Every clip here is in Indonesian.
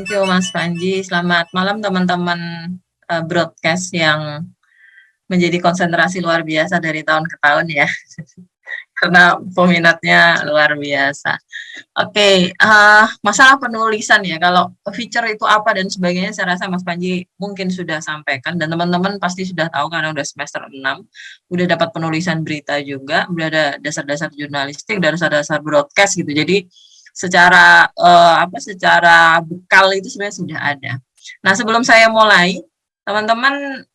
Thank you Mas Panji. Selamat malam teman-teman broadcast yang menjadi konsentrasi luar biasa dari tahun ke tahun ya. Karena peminatnya luar biasa. Oke, masalah penulisan ya. Kalau feature itu apa dan sebagainya, saya rasa Mas Panji mungkin sudah sampaikan dan teman-teman pasti sudah tahu karena udah semester 6, udah dapat penulisan berita juga, udah ada dasar-dasar jurnalistik, dasar-dasar broadcast gitu. Jadi secara secara bekal itu sebenarnya sudah ada. Nah, sebelum saya mulai, teman-teman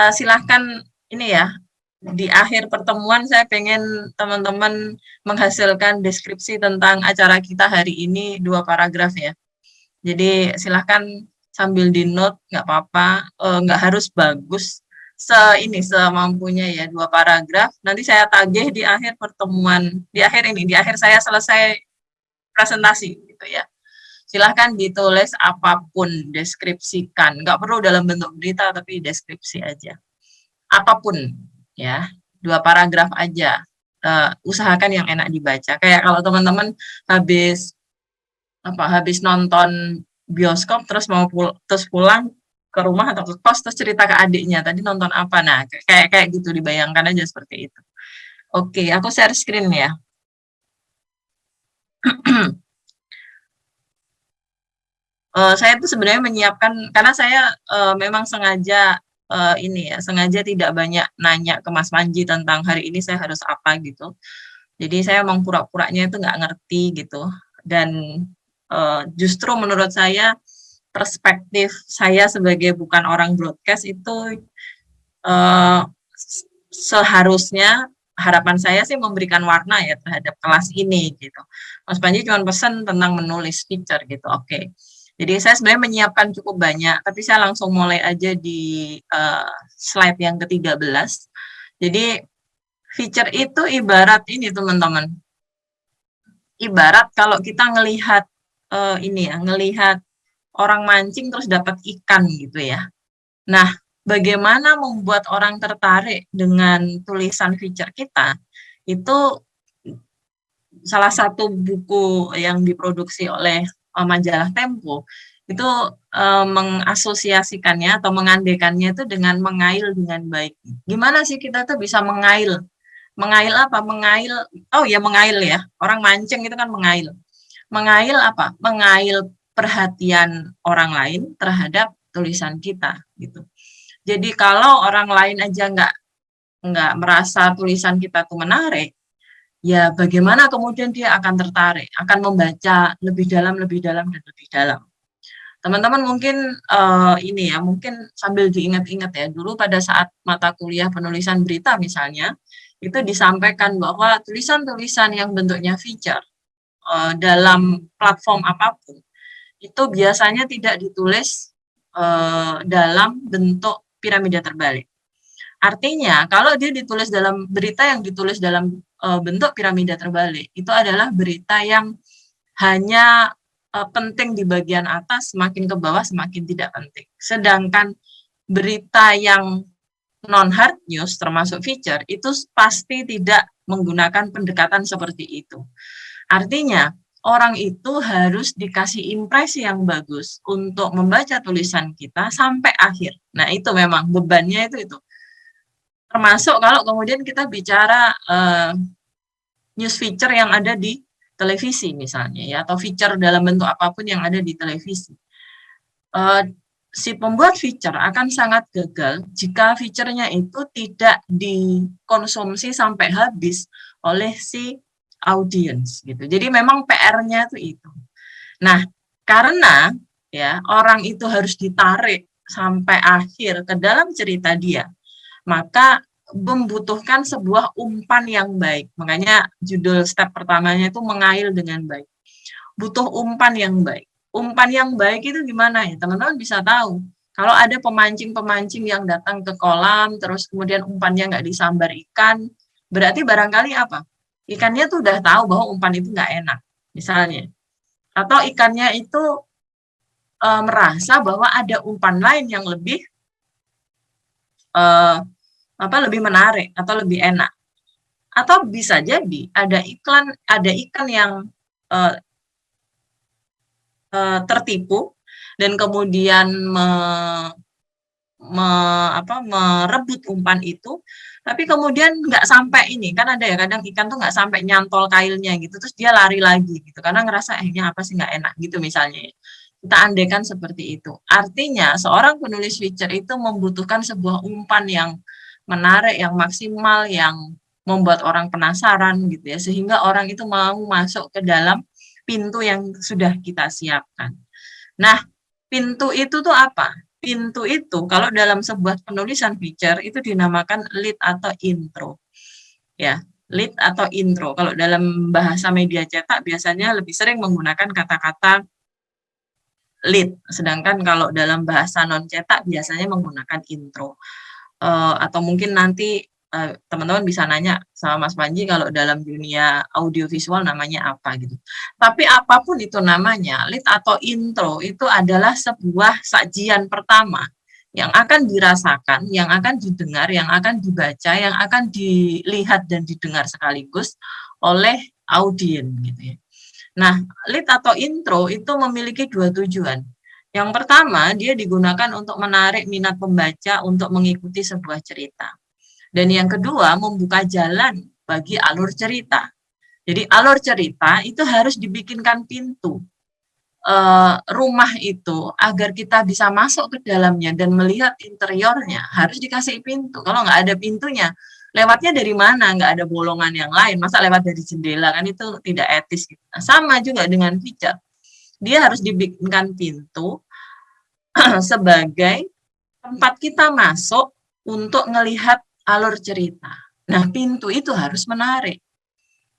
silahkan ini ya, di akhir pertemuan saya pengen teman-teman menghasilkan deskripsi tentang acara kita hari ini 2 paragraf ya. Jadi silahkan sambil di note, nggak apa-apa, nggak harus bagus, semampunya ya 2 paragraf. Nanti saya tagih di akhir pertemuan, di akhir saya selesai presentasi gitu ya. Silahkan ditulis apapun, deskripsikan, nggak perlu dalam bentuk berita tapi deskripsi aja. Apapun ya, 2 paragraf aja. Usahakan yang enak dibaca. Kayak kalau teman-teman habis nonton bioskop terus terus pulang ke rumah atau ke kos terus cerita ke adiknya tadi nonton apa. Nah, kayak gitu dibayangkan aja seperti itu. Oke, aku share screen ya. Saya tuh sebenarnya menyiapkan karena saya memang sengaja sengaja tidak banyak nanya ke Mas Panji tentang hari ini saya harus apa gitu. Jadi saya emang pura-puranya itu nggak ngerti gitu. Dan justru menurut saya perspektif saya sebagai bukan orang broadcast itu seharusnya harapan saya sih memberikan warna ya terhadap kelas ini gitu. Mas Panji cuma pesan tentang menulis feature gitu. Oke. Jadi saya sebenarnya menyiapkan cukup banyak, tapi saya langsung mulai aja di slide yang ke-13. Jadi feature itu ibarat ini teman-teman. Ibarat kalau kita ngelihat ngelihat orang mancing terus dapat ikan gitu ya. Nah, bagaimana membuat orang tertarik dengan tulisan feature kita? Itu salah satu buku yang diproduksi oleh majalah Tempo itu mengasosiasikannya atau mengandekannya itu dengan mengail dengan baik. Gimana sih kita tuh bisa mengail? Mengail apa? Mengail, oh ya mengail ya. Orang mancing itu kan mengail. Mengail apa? Mengail perhatian orang lain terhadap tulisan kita gitu. Jadi kalau orang lain aja nggak merasa tulisan kita tuh menarik, ya bagaimana kemudian dia akan tertarik, akan membaca lebih dalam, dan lebih dalam. Teman-teman mungkin mungkin sambil diingat-ingat ya, dulu pada saat mata kuliah penulisan berita misalnya, itu disampaikan bahwa tulisan-tulisan yang bentuknya feature dalam platform apapun, itu biasanya tidak ditulis dalam bentuk piramida terbalik. Artinya, kalau dia ditulis dalam berita yang ditulis dalam bentuk piramida terbalik, itu adalah berita yang hanya penting di bagian atas, semakin ke bawah semakin tidak penting. Sedangkan berita yang non-hard news, termasuk feature, itu pasti tidak menggunakan pendekatan seperti itu. Artinya, orang itu harus dikasih impresi yang bagus untuk membaca tulisan kita sampai akhir. Nah, itu memang bebannya itu. Termasuk kalau kemudian kita bicara news feature yang ada di televisi misalnya ya, atau feature dalam bentuk apapun yang ada di televisi. Si pembuat feature akan sangat gagal jika feature-nya itu tidak dikonsumsi sampai habis oleh si audiens gitu. Jadi memang PR-nya itu. Nah, karena ya orang itu harus ditarik sampai akhir ke dalam cerita dia, maka membutuhkan sebuah umpan yang baik. Makanya judul step pertamanya itu mengail dengan baik. Butuh umpan yang baik. Umpan yang baik itu gimana ya? Teman-teman bisa tahu. Kalau ada pemancing-pemancing yang datang ke kolam, terus kemudian umpannya nggak disambar ikan, berarti barangkali apa? Ikannya tuh udah tahu bahwa umpan itu nggak enak, misalnya. Atau ikannya itu merasa bahwa ada umpan lain yang lebih lebih menarik atau lebih enak. Atau bisa jadi ada ikan yang tertipu dan kemudian merebut umpan itu, tapi kemudian nggak sampai ini, kan ada ya kadang ikan tuh nggak sampai nyantol kailnya gitu, terus dia lari lagi gitu, karena ngerasa ini apa sih nggak enak gitu misalnya ya. Kita andaikan seperti itu. Artinya seorang penulis feature itu membutuhkan sebuah umpan yang menarik, yang maksimal, yang membuat orang penasaran gitu ya, sehingga orang itu mau masuk ke dalam pintu yang sudah kita siapkan. Nah, pintu itu tuh apa? Pintu itu kalau dalam sebuah penulisan feature itu dinamakan lead atau intro. Ya, lead atau intro. Kalau dalam bahasa media cetak biasanya lebih sering menggunakan kata-kata lead, sedangkan kalau dalam bahasa non cetak biasanya menggunakan intro. Atau mungkin nanti teman-teman bisa nanya sama Mas Panji kalau dalam dunia audiovisual namanya apa gitu. Tapi apapun itu namanya, lead atau intro itu adalah sebuah sajian pertama yang akan dirasakan, yang akan didengar, yang akan dibaca, yang akan dilihat dan didengar sekaligus oleh audiens gitu ya. Nah, lead atau intro itu memiliki dua tujuan. Yang pertama, dia digunakan untuk menarik minat pembaca untuk mengikuti sebuah cerita. Dan yang kedua, membuka jalan bagi alur cerita. Jadi alur cerita itu harus dibikinkan pintu rumah itu agar kita bisa masuk ke dalamnya dan melihat interiornya harus dikasih pintu. Kalau nggak ada pintunya, lewatnya dari mana? Nggak ada bolongan yang lain. Masa lewat dari jendela kan itu tidak etis. Gitu. Nah, sama juga dengan feature. Dia harus dibikinkan pintu sebagai tempat kita masuk untuk melihat alur cerita. Nah, pintu itu harus menarik.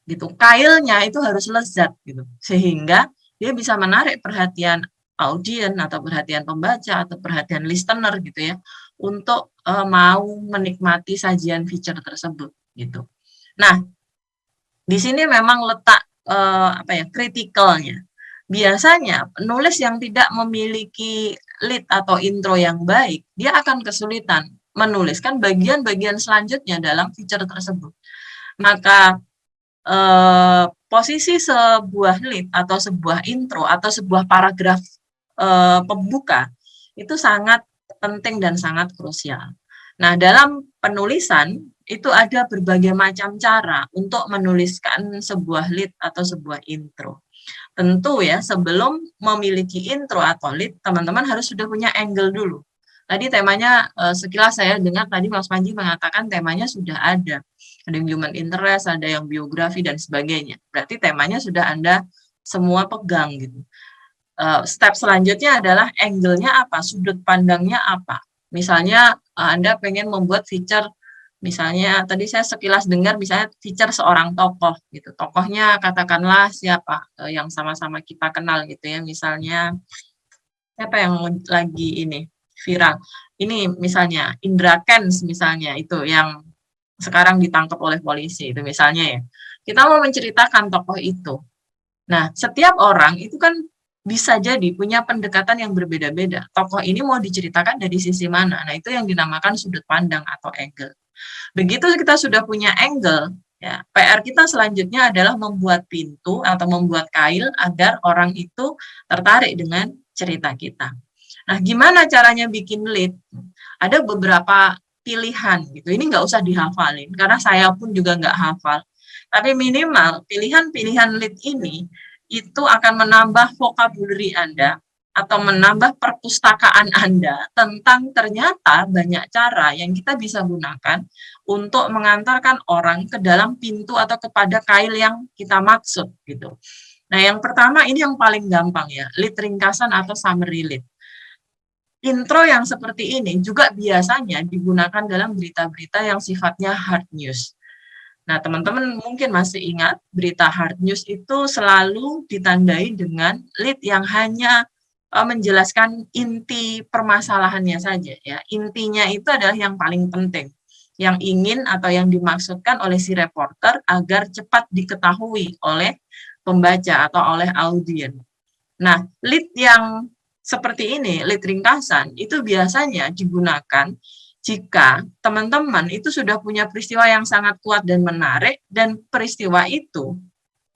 Gitu. Kailnya itu harus lezat gitu. Sehingga dia bisa menarik perhatian audiens atau perhatian pembaca atau perhatian listener gitu ya untuk mau menikmati sajian feature tersebut gitu. Nah, di sini memang letak kritikalnya. Biasanya penulis yang tidak memiliki lead atau intro yang baik, dia akan kesulitan menuliskan bagian-bagian selanjutnya dalam feature tersebut. Maka posisi sebuah lead atau sebuah intro atau sebuah paragraf pembuka itu sangat penting dan sangat krusial. Nah, dalam penulisan itu ada berbagai macam cara untuk menuliskan sebuah lead atau sebuah intro. Tentu ya, sebelum memiliki intro atau lead, teman-teman harus sudah punya angle dulu. Tadi temanya sekilas saya dengar tadi Mas Panji mengatakan temanya sudah ada. Ada yang human interest, ada yang biografi dan sebagainya. Berarti temanya sudah Anda semua pegang gitu. Step selanjutnya adalah angle-nya apa, sudut pandangnya apa. Misalnya Anda pengen membuat feature, misalnya tadi saya sekilas dengar misalnya feature seorang tokoh gitu. Tokohnya katakanlah siapa yang sama-sama kita kenal gitu ya. Misalnya siapa yang lagi ini viral. Ini misalnya Indra Kents misalnya itu yang sekarang ditangkap oleh polisi itu misalnya ya. Kita mau menceritakan tokoh itu. Nah, setiap orang itu kan bisa jadi punya pendekatan yang berbeda-beda. Tokoh ini mau diceritakan dari sisi mana? Nah, itu yang dinamakan sudut pandang atau angle. Begitu kita sudah punya angle, ya, PR kita selanjutnya adalah membuat pintu atau membuat kail agar orang itu tertarik dengan cerita kita. Nah, gimana caranya bikin lead? Ada beberapa pilihan gitu. Ini nggak usah dihafalin karena saya pun juga nggak hafal. Tapi minimal pilihan-pilihan lead ini itu akan menambah vocabulary Anda atau menambah perpustakaan Anda tentang ternyata banyak cara yang kita bisa gunakan untuk mengantarkan orang ke dalam pintu atau kepada kail yang kita maksud gitu. Nah, yang pertama ini yang paling gampang ya, lead ringkasan atau summary lead. Intro yang seperti ini juga biasanya digunakan dalam berita-berita yang sifatnya hard news. Nah, teman-teman mungkin masih ingat berita hard news itu selalu ditandai dengan lead yang hanya menjelaskan inti permasalahannya saja ya. Intinya itu adalah yang paling penting, yang ingin atau yang dimaksudkan oleh si reporter agar cepat diketahui oleh pembaca atau oleh audiens. Nah, lead yang seperti ini, lead ringkasan, itu biasanya digunakan jika teman-teman itu sudah punya peristiwa yang sangat kuat dan menarik, dan peristiwa itu,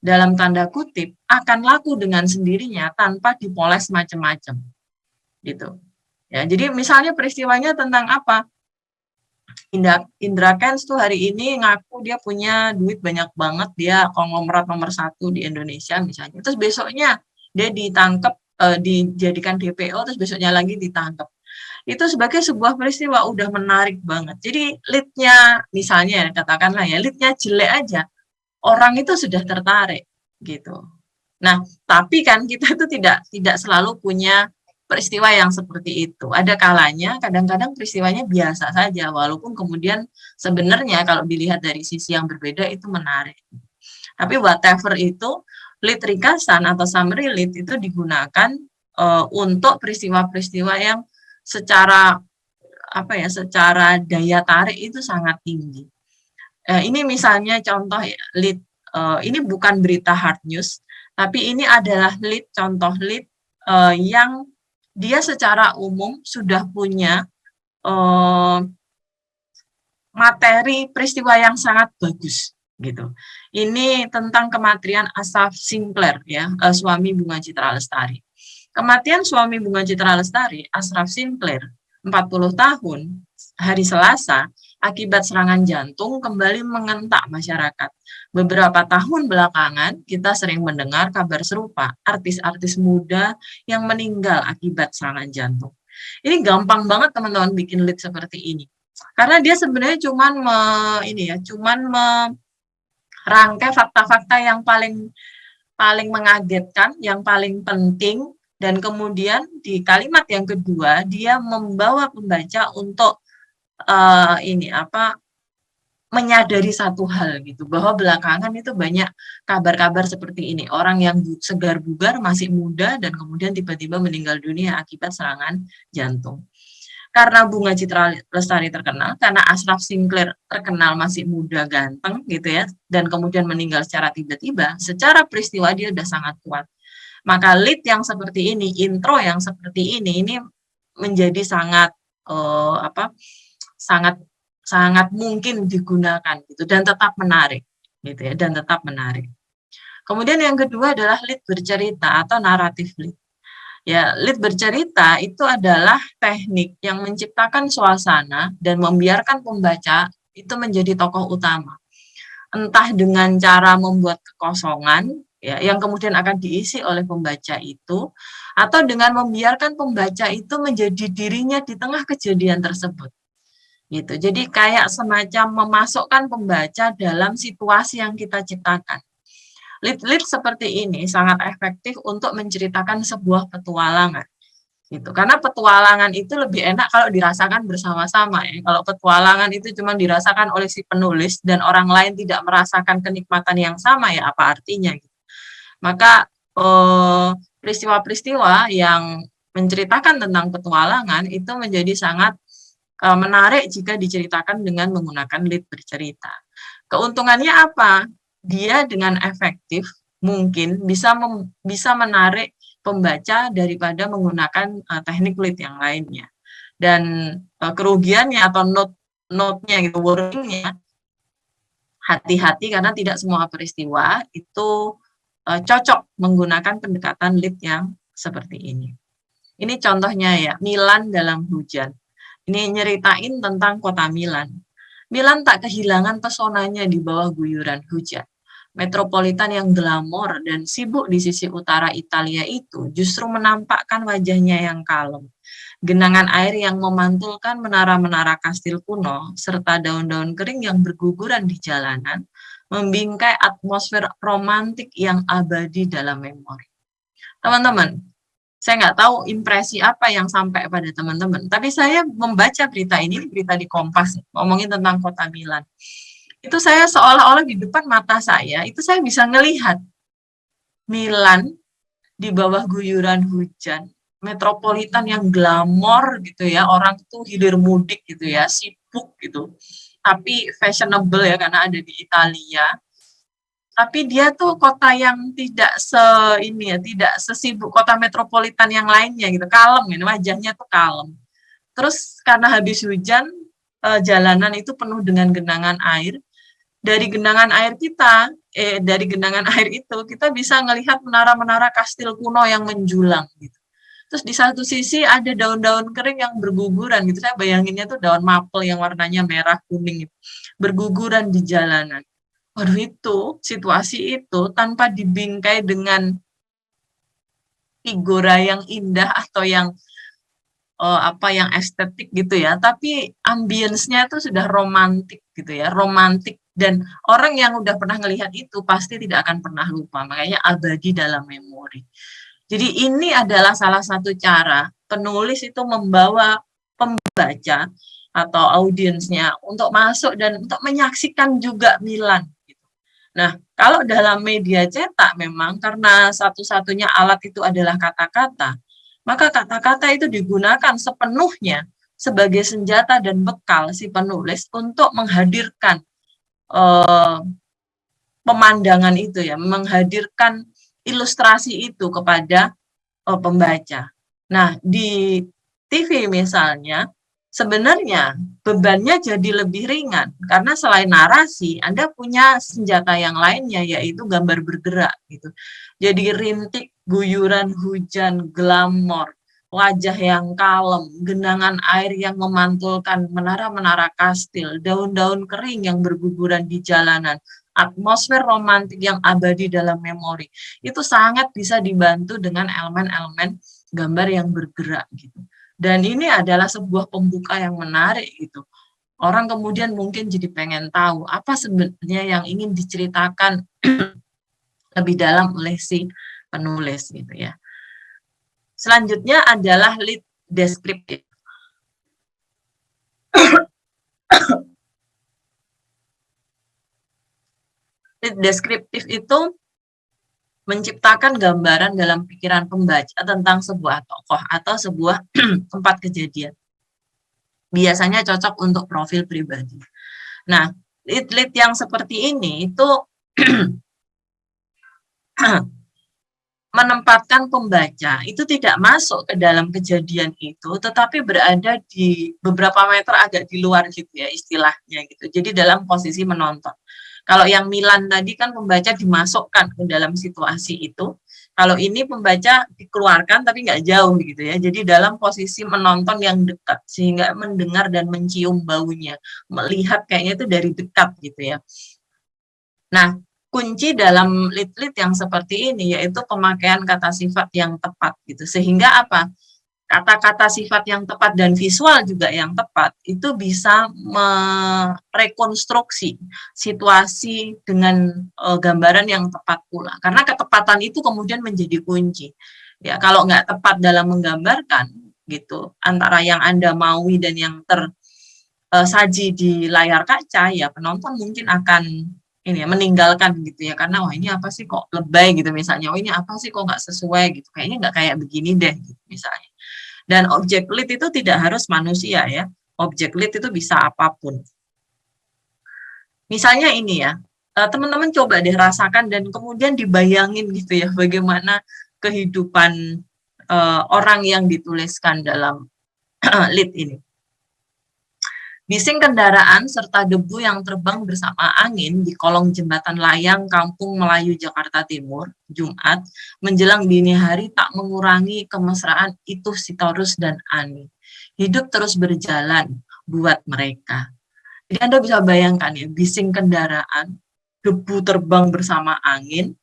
dalam tanda kutip, akan laku dengan sendirinya tanpa dipoles macam-macam. gitu. Ya, jadi misalnya peristiwanya tentang apa? Indra Kents tuh hari ini ngaku dia punya duit banyak banget, dia konglomerat nomor satu di Indonesia misalnya. Terus besoknya dia ditangkap, dijadikan DPO, terus besoknya lagi ditangkap. Itu sebagai sebuah peristiwa udah menarik banget. Jadi lead-nya misalnya katakanlah ya, lead-nya jelek aja, orang itu sudah tertarik gitu. Nah, tapi kan kita itu tidak selalu punya peristiwa yang seperti itu. Ada kalanya, kadang-kadang peristiwanya biasa saja, walaupun kemudian sebenarnya kalau dilihat dari sisi yang berbeda itu menarik. Tapi whatever itu, lead ringkasan atau summary lead itu digunakan untuk peristiwa-peristiwa yang secara apa ya, secara daya tarik itu sangat tinggi. Ini misalnya contoh ya, lead, ini bukan berita hard news, tapi ini adalah lead, contoh lead yang dia secara umum sudah punya materi peristiwa yang sangat bagus gitu. Ini tentang kematian Asaph Sinclair ya, suami Bunga Citra Lestari. Kematian suami Bunga Citra Lestari, Ashraf Sinclair, 40 tahun, hari Selasa, akibat serangan jantung kembali mengentak masyarakat. Beberapa tahun belakangan, kita sering mendengar kabar serupa, artis-artis muda yang meninggal akibat serangan jantung. Ini gampang banget teman-teman bikin lead seperti ini. Karena dia sebenarnya cuman merangkai fakta-fakta yang paling mengagetkan, yang paling penting, dan kemudian di kalimat yang kedua dia membawa pembaca untuk menyadari satu hal gitu, bahwa belakangan itu banyak kabar-kabar seperti ini, orang yang segar bugar masih muda dan kemudian tiba-tiba meninggal dunia akibat serangan jantung. Karena Bunga Citra Lestari terkenal, karena Ashraf Sinclair terkenal masih muda ganteng gitu ya, dan kemudian meninggal secara tiba-tiba, secara peristiwa dia udah sangat kuat. Maka lead yang seperti ini, intro yang seperti ini menjadi sangat sangat mungkin digunakan gitu dan tetap menarik gitu ya, dan tetap menarik. Kemudian yang kedua adalah lead bercerita atau naratif lead. Ya, lead bercerita itu adalah teknik yang menciptakan suasana dan membiarkan pembaca itu menjadi tokoh utama. Entah dengan cara membuat kekosongan ya, yang kemudian akan diisi oleh pembaca itu, atau dengan membiarkan pembaca itu menjadi dirinya di tengah kejadian tersebut. Gitu. Jadi kayak semacam memasukkan pembaca dalam situasi yang kita ciptakan. Lead-lead seperti ini sangat efektif untuk menceritakan sebuah petualangan. Gitu. Karena petualangan itu lebih enak kalau dirasakan bersama-sama ya. Kalau petualangan itu cuma dirasakan oleh si penulis dan orang lain tidak merasakan kenikmatan yang sama ya apa artinya gitu. Maka peristiwa-peristiwa yang menceritakan tentang petualangan itu menjadi sangat menarik jika diceritakan dengan menggunakan lead bercerita. Keuntungannya apa? Dia dengan efektif mungkin bisa menarik pembaca daripada menggunakan teknik lead yang lainnya. Dan kerugiannya atau note-nya gitu, wording-nya, hati-hati karena tidak semua peristiwa itu cocok menggunakan pendekatan lead yang seperti ini. Ini contohnya ya, Milan dalam hujan. Ini nyeritain tentang kota Milan. Milan tak kehilangan pesonanya di bawah guyuran hujan. Metropolitan yang glamor dan sibuk di sisi utara Italia itu justru menampakkan wajahnya yang kalem. Genangan air yang memantulkan menara-menara kastil kuno, serta daun-daun kering yang berguguran di jalanan, membingkai atmosfer romantik yang abadi dalam memori. Teman-teman, saya nggak tahu impresi apa yang sampai pada teman-teman, tapi saya membaca berita ini, berita di Kompas, ngomongin tentang kota Milan. Itu saya seolah-olah di depan mata saya, itu saya bisa ngelihat Milan di bawah guyuran hujan, metropolitan yang glamor gitu ya, orang tuh hilir mudik gitu ya, sibuk gitu, tapi fashionable ya karena ada di Italia. Tapi dia tuh kota yang tidak sesibuk kota metropolitan yang lainnya gitu, kalem ini wajahnya tuh kalem. Terus karena habis hujan, jalanan itu penuh dengan genangan air. Dari genangan air itu kita bisa melihat menara-menara kastil kuno yang menjulang gitu. Terus di satu sisi ada daun-daun kering yang berguguran gitu. Saya bayanginnya tuh daun mapel yang warnanya merah kuning gitu, berguguran di jalanan. Waduh, itu situasi itu tanpa dibingkai dengan figura yang indah atau yang apa yang estetik gitu ya, tapi ambience-nya tuh sudah romantik gitu ya, romantik, dan orang yang udah pernah ngelihat itu pasti tidak akan pernah lupa, makanya abadi dalam memori. Jadi ini adalah salah satu cara penulis itu membawa pembaca atau audiensnya untuk masuk dan untuk menyaksikan juga Milan. Nah, kalau dalam media cetak memang karena satu-satunya alat itu adalah kata-kata, maka kata-kata itu digunakan sepenuhnya sebagai senjata dan bekal si penulis untuk menghadirkan eh, pemandangan itu ya, menghadirkan ilustrasi itu kepada pembaca. Nah, di TV misalnya, sebenarnya bebannya jadi lebih ringan karena selain narasi, Anda punya senjata yang lainnya yaitu gambar bergerak gitu. Jadi rintik, guyuran hujan, glamor, wajah yang kalem, genangan air yang memantulkan menara-menara kastil, daun-daun kering yang berguguran di jalanan, atmosfer romantik yang abadi dalam memori. Itu sangat bisa dibantu dengan elemen-elemen gambar yang bergerak gitu. Dan ini adalah sebuah pembuka yang menarik gitu. Orang kemudian mungkin jadi pengen tahu apa sebenarnya yang ingin diceritakan lebih dalam oleh si penulis gitu ya. Selanjutnya adalah lead descriptive. Lead descriptive itu menciptakan gambaran dalam pikiran pembaca tentang sebuah tokoh atau sebuah tempat kejadian. Biasanya cocok untuk profil pribadi. Nah, lead yang seperti ini itu menempatkan pembaca itu tidak masuk ke dalam kejadian itu, tetapi berada di beberapa meter agak di luar gitu ya istilahnya gitu. Jadi dalam posisi menonton. Kalau yang Milan tadi kan pembaca dimasukkan ke dalam situasi itu. Kalau ini pembaca dikeluarkan tapi nggak jauh gitu ya. Jadi dalam posisi menonton yang dekat sehingga mendengar dan mencium baunya, melihat kayaknya itu dari dekat gitu ya. Nah, kunci dalam lead-lead yang seperti ini yaitu pemakaian kata sifat yang tepat gitu. Sehingga apa? Kata-kata sifat yang tepat dan visual juga yang tepat itu bisa merekonstruksi situasi dengan gambaran yang tepat pula. Karena ketepatan itu kemudian menjadi kunci. Ya, kalau nggak tepat dalam menggambarkan gitu antara yang Anda maui dan yang tersaji di layar kaca, ya penonton mungkin akan ini ya, meninggalkan gitu ya, karena wah ini apa sih kok lebay gitu misalnya, oh ini apa sih kok nggak sesuai gitu, kayaknya nggak kayak begini deh gitu misalnya. Dan objek lead itu tidak harus manusia ya, objek lead itu bisa apapun. Misalnya ini ya, teman-teman coba deh rasakan dan kemudian dibayangin gitu ya, bagaimana kehidupan orang yang dituliskan dalam lead ini. Bising kendaraan serta debu yang terbang bersama angin di kolong jembatan layang Kampung Melayu Jakarta Timur, Jumat, menjelang dini hari tak mengurangi kemesraan itu Sitorus dan Ani. Hidup terus berjalan buat mereka. Jadi Anda bisa bayangkan ya, bising kendaraan, debu terbang bersama angin.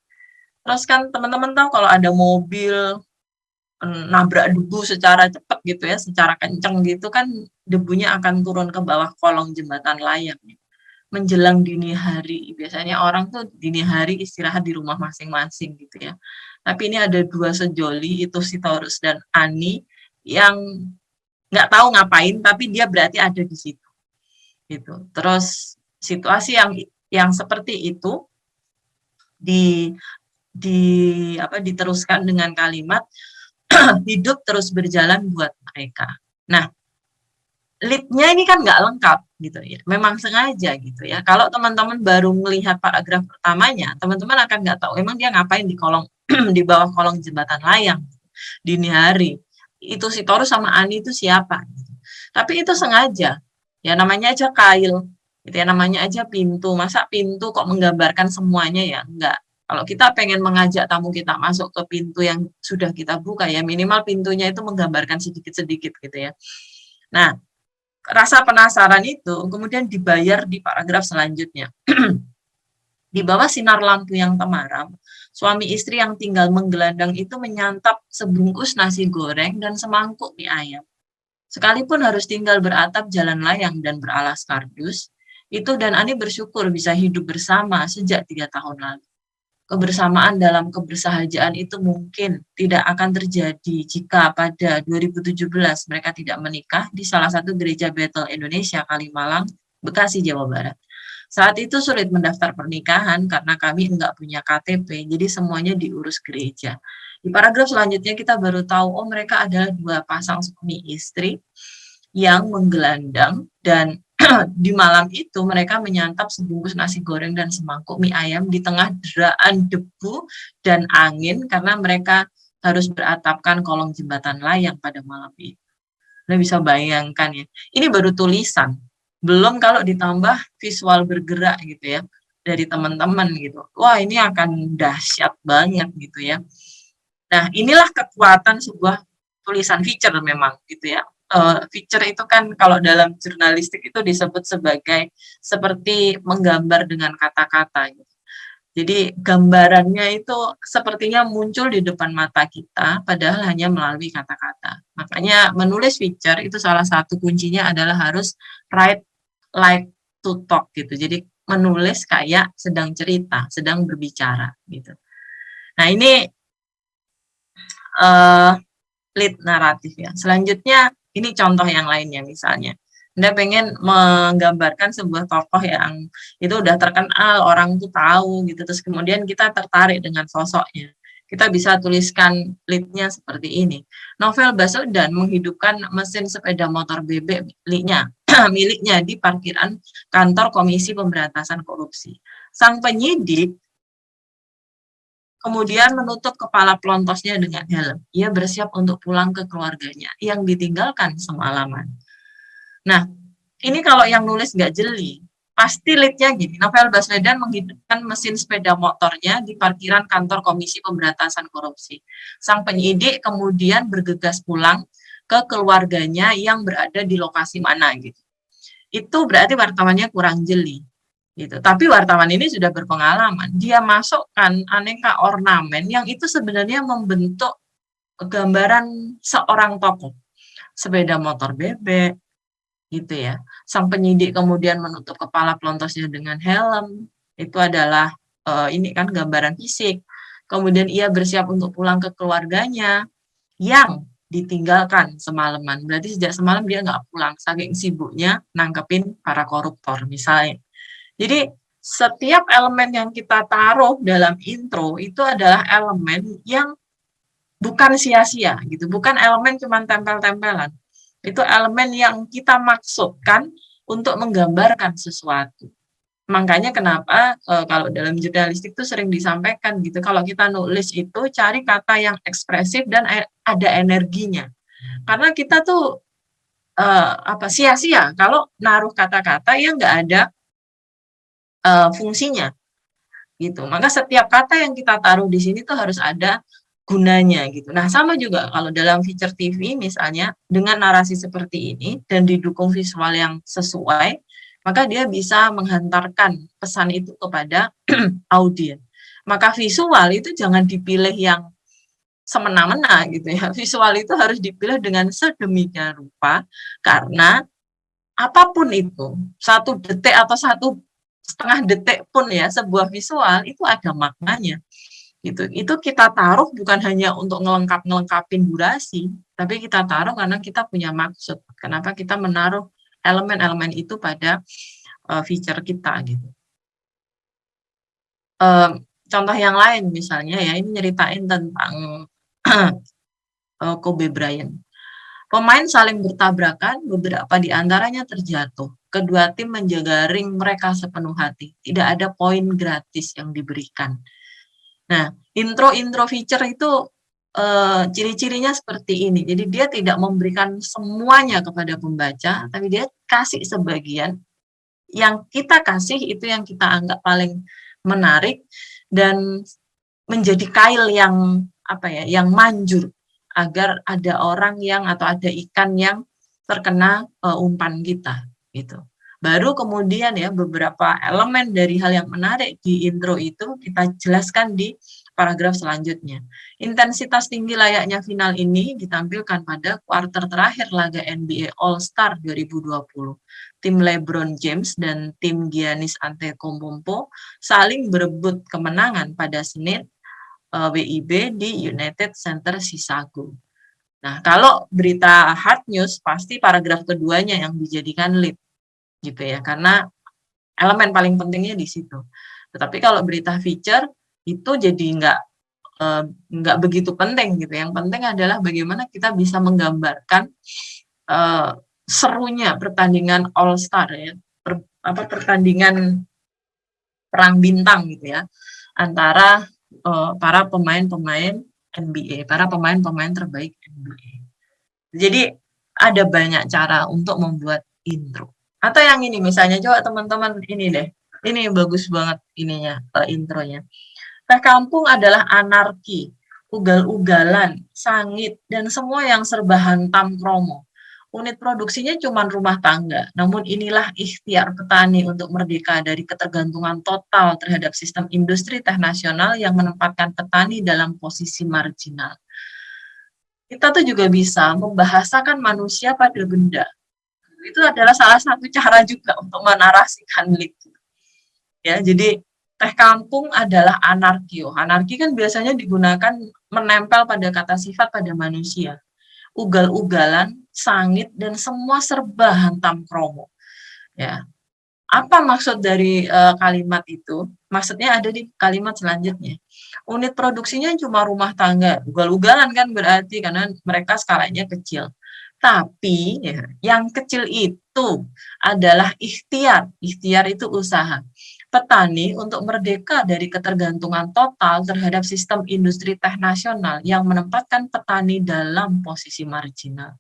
Terus kan teman-teman tahu kalau ada mobil nabrak debu secara cepat gitu ya, secara kenceng gitu kan debunya akan turun ke bawah kolong jembatan layang. Menjelang dini hari, biasanya orang tuh dini hari istirahat di rumah masing-masing gitu ya. Tapi ini ada dua sejoli, itu Sitorus dan Ani, yang nggak tahu ngapain, tapi dia berarti ada di situ. Gitu. Terus situasi yang seperti itu diteruskan dengan kalimat hidup terus berjalan buat mereka. Nah, lead-nya ini kan nggak lengkap gitu ya. Memang sengaja gitu ya. Kalau teman-teman baru melihat paragraf pertamanya, teman-teman akan nggak tahu emang dia ngapain di kolong di bawah kolong jembatan layang dini hari. Itu Sitorus sama Ani itu siapa? Gitu. Tapi itu sengaja. Ya namanya aja kail. Gitu ya, namanya aja pintu. Masa pintu kok menggambarkan semuanya ya? Enggak. Kalau kita pengen mengajak tamu kita masuk ke pintu yang sudah kita buka ya, minimal pintunya itu menggambarkan sedikit-sedikit gitu ya. Nah, rasa penasaran itu kemudian dibayar di paragraf selanjutnya. Di bawah sinar lampu yang temaram, suami istri yang tinggal menggelandang itu menyantap sebungkus nasi goreng dan semangkuk mie ayam. Sekalipun harus tinggal beratap jalan layang dan beralas kardus, itu dan Ani bersyukur bisa hidup bersama sejak 3 tahun lalu. Kebersamaan dalam kebersahajaan itu mungkin tidak akan terjadi jika pada 2017 mereka tidak menikah di salah satu gereja Bethel Indonesia, Kalimalang, Bekasi, Jawa Barat. Saat itu sulit mendaftar pernikahan karena kami enggak punya KTP, jadi semuanya diurus gereja. Di paragraf selanjutnya kita baru tahu, oh mereka adalah 2 pasang suami istri yang menggelandang dan di malam itu mereka menyantap sebungkus nasi goreng dan semangkuk mie ayam di tengah deraan debu dan angin karena mereka harus beratapkan kolong jembatan layang pada malam itu. Anda bisa bayangkan ya, ini baru tulisan, belum kalau ditambah visual bergerak gitu ya dari teman-teman gitu. Wah, ini akan dahsyat banget gitu ya. Nah, inilah kekuatan sebuah tulisan feature memang gitu ya. Feature itu kan kalau dalam jurnalistik itu disebut sebagai seperti menggambar dengan kata-kata gitu. Jadi gambarannya itu sepertinya muncul di depan mata kita padahal hanya melalui kata-kata. Makanya menulis feature itu salah satu kuncinya adalah harus write like to talk gitu. Jadi menulis kayak sedang cerita, sedang berbicara gitu. Nah, ini lead naratif ya. Selanjutnya ini contoh yang lainnya misalnya. Anda pengen menggambarkan sebuah tokoh yang itu udah terkenal, orang tuh tahu gitu, terus kemudian kita tertarik dengan sosoknya. Kita bisa tuliskan lead-nya seperti ini. Novel Baswedan menghidupkan mesin sepeda motor bebek miliknya di parkiran kantor Komisi Pemberantasan Korupsi. Sang penyidik kemudian menutup kepala pelontosnya dengan helm. Ia bersiap untuk pulang ke keluarganya yang ditinggalkan semalaman. Nah, ini kalau yang nulis nggak jeli, pasti lead-nya gini. Novel Baswedan menghidupkan mesin sepeda motornya di parkiran kantor Komisi Pemberantasan Korupsi. Sang penyidik kemudian bergegas pulang ke keluarganya yang berada di lokasi mana gitu. Itu berarti wartawannya kurang jeli. Gitu. Tapi wartawan ini sudah berpengalaman. Dia masukkan aneka ornamen yang itu sebenarnya membentuk gambaran seorang tokoh. Sepeda motor bebek, gitu ya. Sang penyidik kemudian menutup kepala pelontosnya dengan helm. Itu adalah ini kan gambaran fisik. Kemudian ia bersiap untuk pulang ke keluarganya yang ditinggalkan semalaman. Berarti sejak semalam dia nggak pulang, saking sibuknya nangkepin para koruptor misalnya. Jadi setiap elemen yang kita taruh dalam intro itu adalah elemen yang bukan sia-sia gitu, bukan elemen cuma tempel-tempelan. Itu elemen yang kita maksudkan untuk menggambarkan sesuatu. Makanya kenapa kalau dalam jurnalistik itu sering disampaikan gitu, kalau kita nulis itu cari kata yang ekspresif dan ada energinya. Karena kita tuh sia-sia kalau naruh kata-kata yang nggak ada fungsinya gitu. Maka setiap kata yang kita taruh di sini tuh harus ada gunanya gitu. Nah, sama juga kalau dalam feature TV misalnya dengan narasi seperti ini dan didukung visual yang sesuai, maka dia bisa menghantarkan pesan itu kepada audiens. Maka visual itu jangan dipilih yang semena-mena gitu ya. Visual itu harus dipilih dengan sedemikian rupa karena apapun itu, 1 detik atau 1,5 detik pun ya, sebuah visual itu ada maknanya. Gitu. Itu kita taruh bukan hanya untuk ngelengkapin durasi, tapi kita taruh karena kita punya maksud. Kenapa kita menaruh elemen-elemen itu pada feature kita gitu. Contoh yang lain misalnya ya, ini nyeritain tentang Kobe Bryant. Pemain saling bertabrakan, beberapa di antaranya terjatuh. Kedua tim menjaga ring mereka sepenuh hati. Tidak ada poin gratis yang diberikan. Nah, intro feature itu ciri-cirinya seperti ini. Jadi dia tidak memberikan semuanya kepada pembaca, tapi dia kasih sebagian. Yang kita kasih itu yang kita anggap paling menarik dan menjadi kail yang apa ya, yang manjur agar ada orang yang atau ada ikan yang terkena umpan kita gitu. Baru kemudian ya beberapa elemen dari hal yang menarik di intro itu kita jelaskan di paragraf selanjutnya. Intensitas tinggi layaknya final ini ditampilkan pada kuarter terakhir laga NBA All-Star 2020. Tim LeBron James dan tim Giannis Antetokounmpo saling berebut kemenangan pada Senin WIB di United Center Chicago. Nah, kalau berita hard news pasti paragraf keduanya yang dijadikan lead gitu ya, karena elemen paling pentingnya di situ. Tetapi kalau berita feature itu jadi nggak begitu penting gitu. Yang penting adalah bagaimana kita bisa menggambarkan serunya pertandingan All Star ya, pertandingan perang bintang gitu ya, antara para pemain-pemain NBA, para pemain-pemain terbaik NBA. Jadi ada banyak cara untuk membuat intro. Atau yang ini misalnya, coba teman-teman ini deh, ini bagus banget ininya, intronya. Teh kampung adalah anarki, ugal-ugalan, sangit, dan semua yang serba hantam kromo. Unit produksinya cuma rumah tangga, namun inilah ikhtiar petani untuk merdeka dari ketergantungan total terhadap sistem industri teh nasional yang menempatkan petani dalam posisi marginal. Kita tuh juga bisa membahasakan manusia pada benda. Itu adalah salah satu cara juga untuk menarasikan lirik. Ya, jadi teh kampung adalah anarkio. Anarki kan biasanya digunakan menempel pada kata sifat pada manusia. Ugal-ugalan, sangit, dan semua serba hantam kromo. Ya, apa maksud dari kalimat itu? Maksudnya ada di kalimat selanjutnya. Unit produksinya cuma rumah tangga, ugal-ugalan kan berarti karena mereka skalanya kecil. Tapi ya, yang kecil itu adalah ikhtiar. Ikhtiar itu usaha. Petani untuk merdeka dari ketergantungan total terhadap sistem industri teh nasional yang menempatkan petani dalam posisi marginal.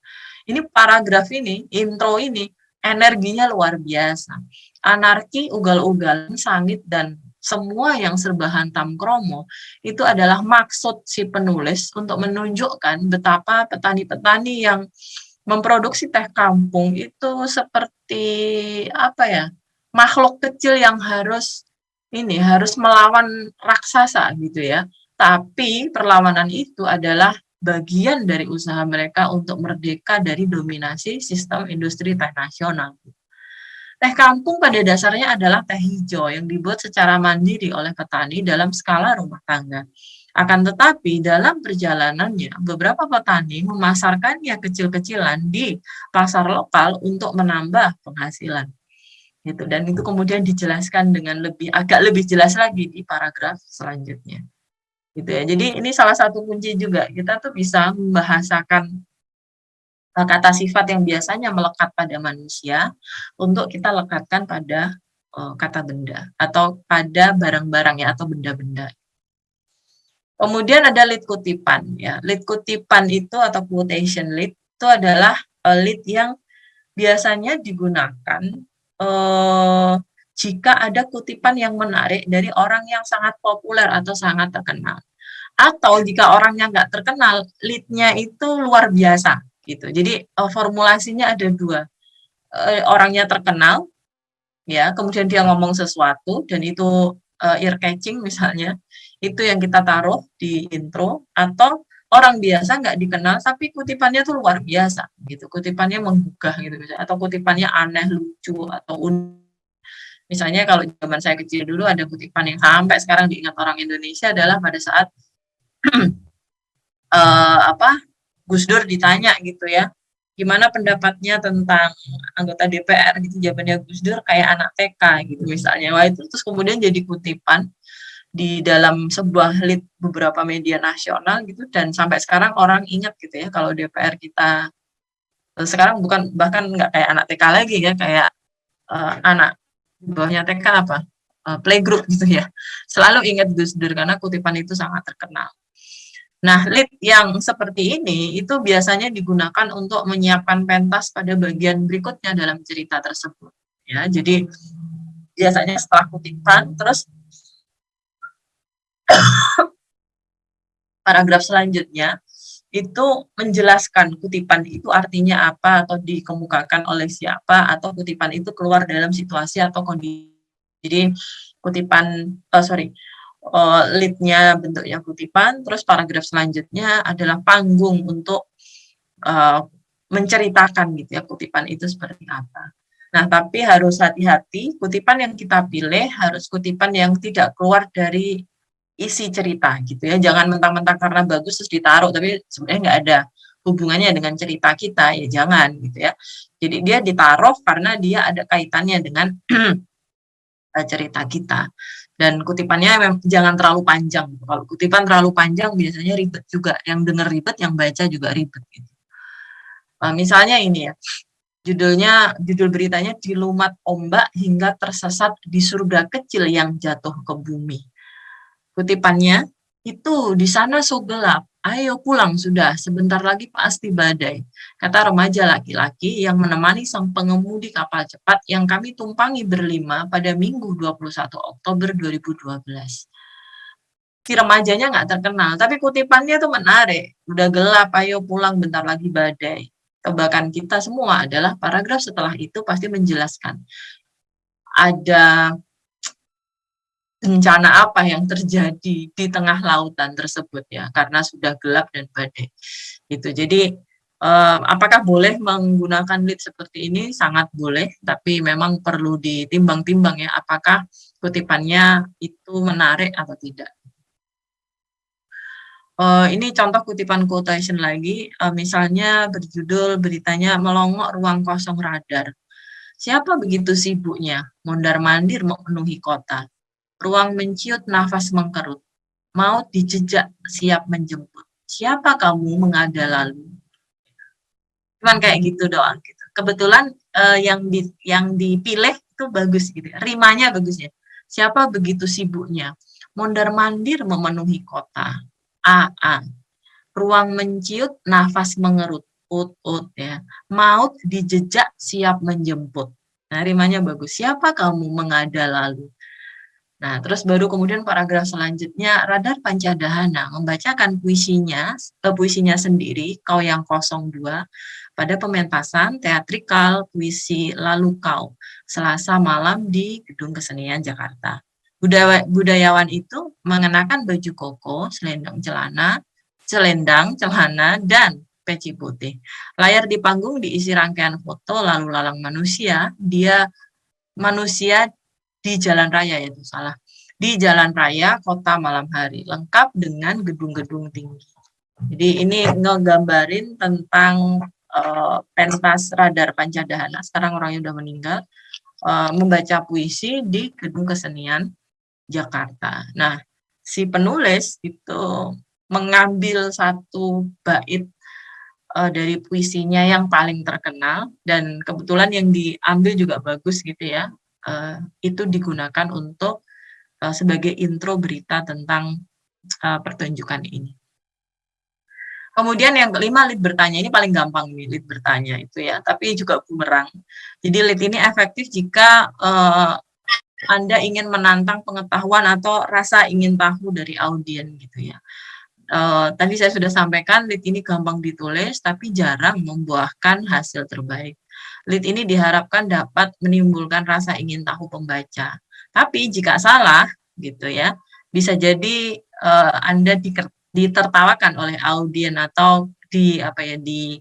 Ini paragraf ini, intro ini, energinya luar biasa. Anarki, ugal-ugalan, sangit, dan semua yang serba hantam kromo, itu adalah maksud si penulis untuk menunjukkan betapa petani-petani yang memproduksi teh kampung itu seperti apa ya, makhluk kecil yang harus melawan raksasa gitu ya. Tapi perlawanan itu adalah bagian dari usaha mereka untuk merdeka dari dominasi sistem industri teh nasional. Teh kampung pada dasarnya adalah teh hijau yang dibuat secara mandiri oleh petani dalam skala rumah tangga. Akan tetapi dalam perjalanannya, beberapa petani memasarkannya kecil-kecilan di pasar lokal untuk menambah penghasilan. Gitu. Dan itu kemudian dijelaskan dengan agak lebih jelas lagi di paragraf selanjutnya. Gitu ya. Jadi ini salah satu kunci juga. Kita tuh bisa membahasakan kata sifat yang biasanya melekat pada manusia untuk kita lekatkan pada kata benda atau pada barang-barang ya atau benda-benda. Kemudian ada lead kutipan ya. Lead kutipan itu atau quotation lead itu adalah lead yang biasanya digunakan jika ada kutipan yang menarik dari orang yang sangat populer atau sangat terkenal. Atau jika orangnya nggak terkenal, lead-nya itu luar biasa gitu. Jadi formulasinya ada dua. Orangnya terkenal, ya, kemudian dia ngomong sesuatu dan itu ear catching misalnya, itu yang kita taruh di intro, atau orang biasa nggak dikenal tapi kutipannya tuh luar biasa gitu, kutipannya menggugah gitu misalnya, atau kutipannya aneh, lucu atau misalnya kalau zaman saya kecil dulu ada kutipan yang sampai sekarang diingat orang Indonesia adalah pada saat Gus Dur ditanya gitu ya, gimana pendapatnya tentang anggota DPR gitu zamannya Gus Dur kayak anak TK gitu misalnya. Wah itu terus kemudian jadi kutipan di dalam sebuah lead beberapa media nasional gitu, dan sampai sekarang orang ingat gitu ya kalau DPR kita sekarang bukan bahkan nggak kayak anak TK lagi ya, kayak anak bawahnya TK apa playgroup gitu ya, selalu ingat Gus Dur karena kutipan itu sangat terkenal. Nah, lead yang seperti ini itu biasanya digunakan untuk menyiapkan pentas pada bagian berikutnya dalam cerita tersebut. Ya, jadi biasanya setelah kutipan, terus Paragraf selanjutnya itu menjelaskan kutipan itu artinya apa atau dikemukakan oleh siapa atau kutipan itu keluar dalam situasi atau kondisi. Jadi kutipan lead-nya bentuknya kutipan, terus paragraf selanjutnya adalah panggung untuk menceritakan gitu ya kutipan itu seperti apa. Nah, tapi harus hati-hati, kutipan yang kita pilih harus kutipan yang tidak keluar dari isi cerita gitu ya. Jangan mentang-mentang karena bagus terus ditaruh, tapi sebenarnya nggak ada hubungannya dengan cerita kita, ya jangan gitu ya. Jadi dia ditaruh karena dia ada kaitannya dengan cerita kita. Dan kutipannya jangan terlalu panjang. Kalau kutipan terlalu panjang biasanya ribet juga. Yang dengar ribet, yang baca juga ribet. Gitu. Misalnya ini ya, judul beritanya dilumat ombak hingga tersesat di surga kecil yang jatuh ke bumi. Kutipannya, itu di sana so gelap, ayo pulang sudah, sebentar lagi pasti badai, kata remaja laki-laki yang menemani sang pengemudi kapal cepat yang kami tumpangi berlima pada Minggu 21 Oktober 2012. Si remajanya nggak terkenal, tapi kutipannya tuh menarik. Udah gelap, ayo pulang, bentar lagi badai. Tebakan kita semua adalah paragraf setelah itu pasti menjelaskan ada bencana apa yang terjadi di tengah lautan tersebut ya, karena sudah gelap dan badai. Gitu. Jadi apakah boleh menggunakan lead seperti ini? Sangat boleh, tapi memang perlu ditimbang-timbang ya, apakah kutipannya itu menarik atau tidak. Ini contoh kutipan quotation lagi, misalnya berjudul beritanya melongok ruang kosong radar. Siapa begitu sibuknya, mondar-mandir memenuhi kota. Ruang menciut, nafas mengkerut. Maut dijejak, siap menjemput. Siapa kamu mengada lalu? Cuman kayak gitu doang. Gitu. Kebetulan yang dipilih itu bagus gitu. Rimanya bagus ya. Siapa begitu sibuknya? Mondar-mandir memenuhi kota. A. Ruang menciut, nafas mengerut. Ut ya. Maut dijejak, siap menjemput. Nah, rimanya bagus. Siapa kamu mengada lalu? Nah, terus baru kemudian paragraf selanjutnya, Radar Pancadhana membacakan puisinya sendiri, Kau yang 02, pada pementasan teatrikal puisi Lalu Kau, Selasa malam di Gedung Kesenian Jakarta. Budayawan itu mengenakan baju koko, selendang celana, dan peci putih. Layar di panggung diisi rangkaian foto lalu lalang manusia, manusia di jalan raya itu salah. Di jalan raya kota malam hari lengkap dengan gedung-gedung tinggi. Jadi ini ngegambarin tentang pentas Radar Pancadhana. Sekarang orangnya udah meninggal. Membaca puisi di Gedung Kesenian Jakarta. Nah, si penulis itu mengambil satu bait dari puisinya yang paling terkenal dan kebetulan yang diambil juga bagus gitu ya. Itu digunakan untuk sebagai intro berita tentang pertunjukan ini. Kemudian yang kelima, lead bertanya. Ini paling gampang nih, lead bertanya itu ya, tapi juga bumerang. Jadi lead ini efektif jika Anda ingin menantang pengetahuan atau rasa ingin tahu dari audiens gitu ya. Tadi saya sudah sampaikan, lead ini gampang ditulis, tapi jarang membuahkan hasil terbaik. Lead ini diharapkan dapat menimbulkan rasa ingin tahu pembaca. Tapi jika salah, gitu ya, bisa jadi Anda ditertawakan oleh audiens atau diejek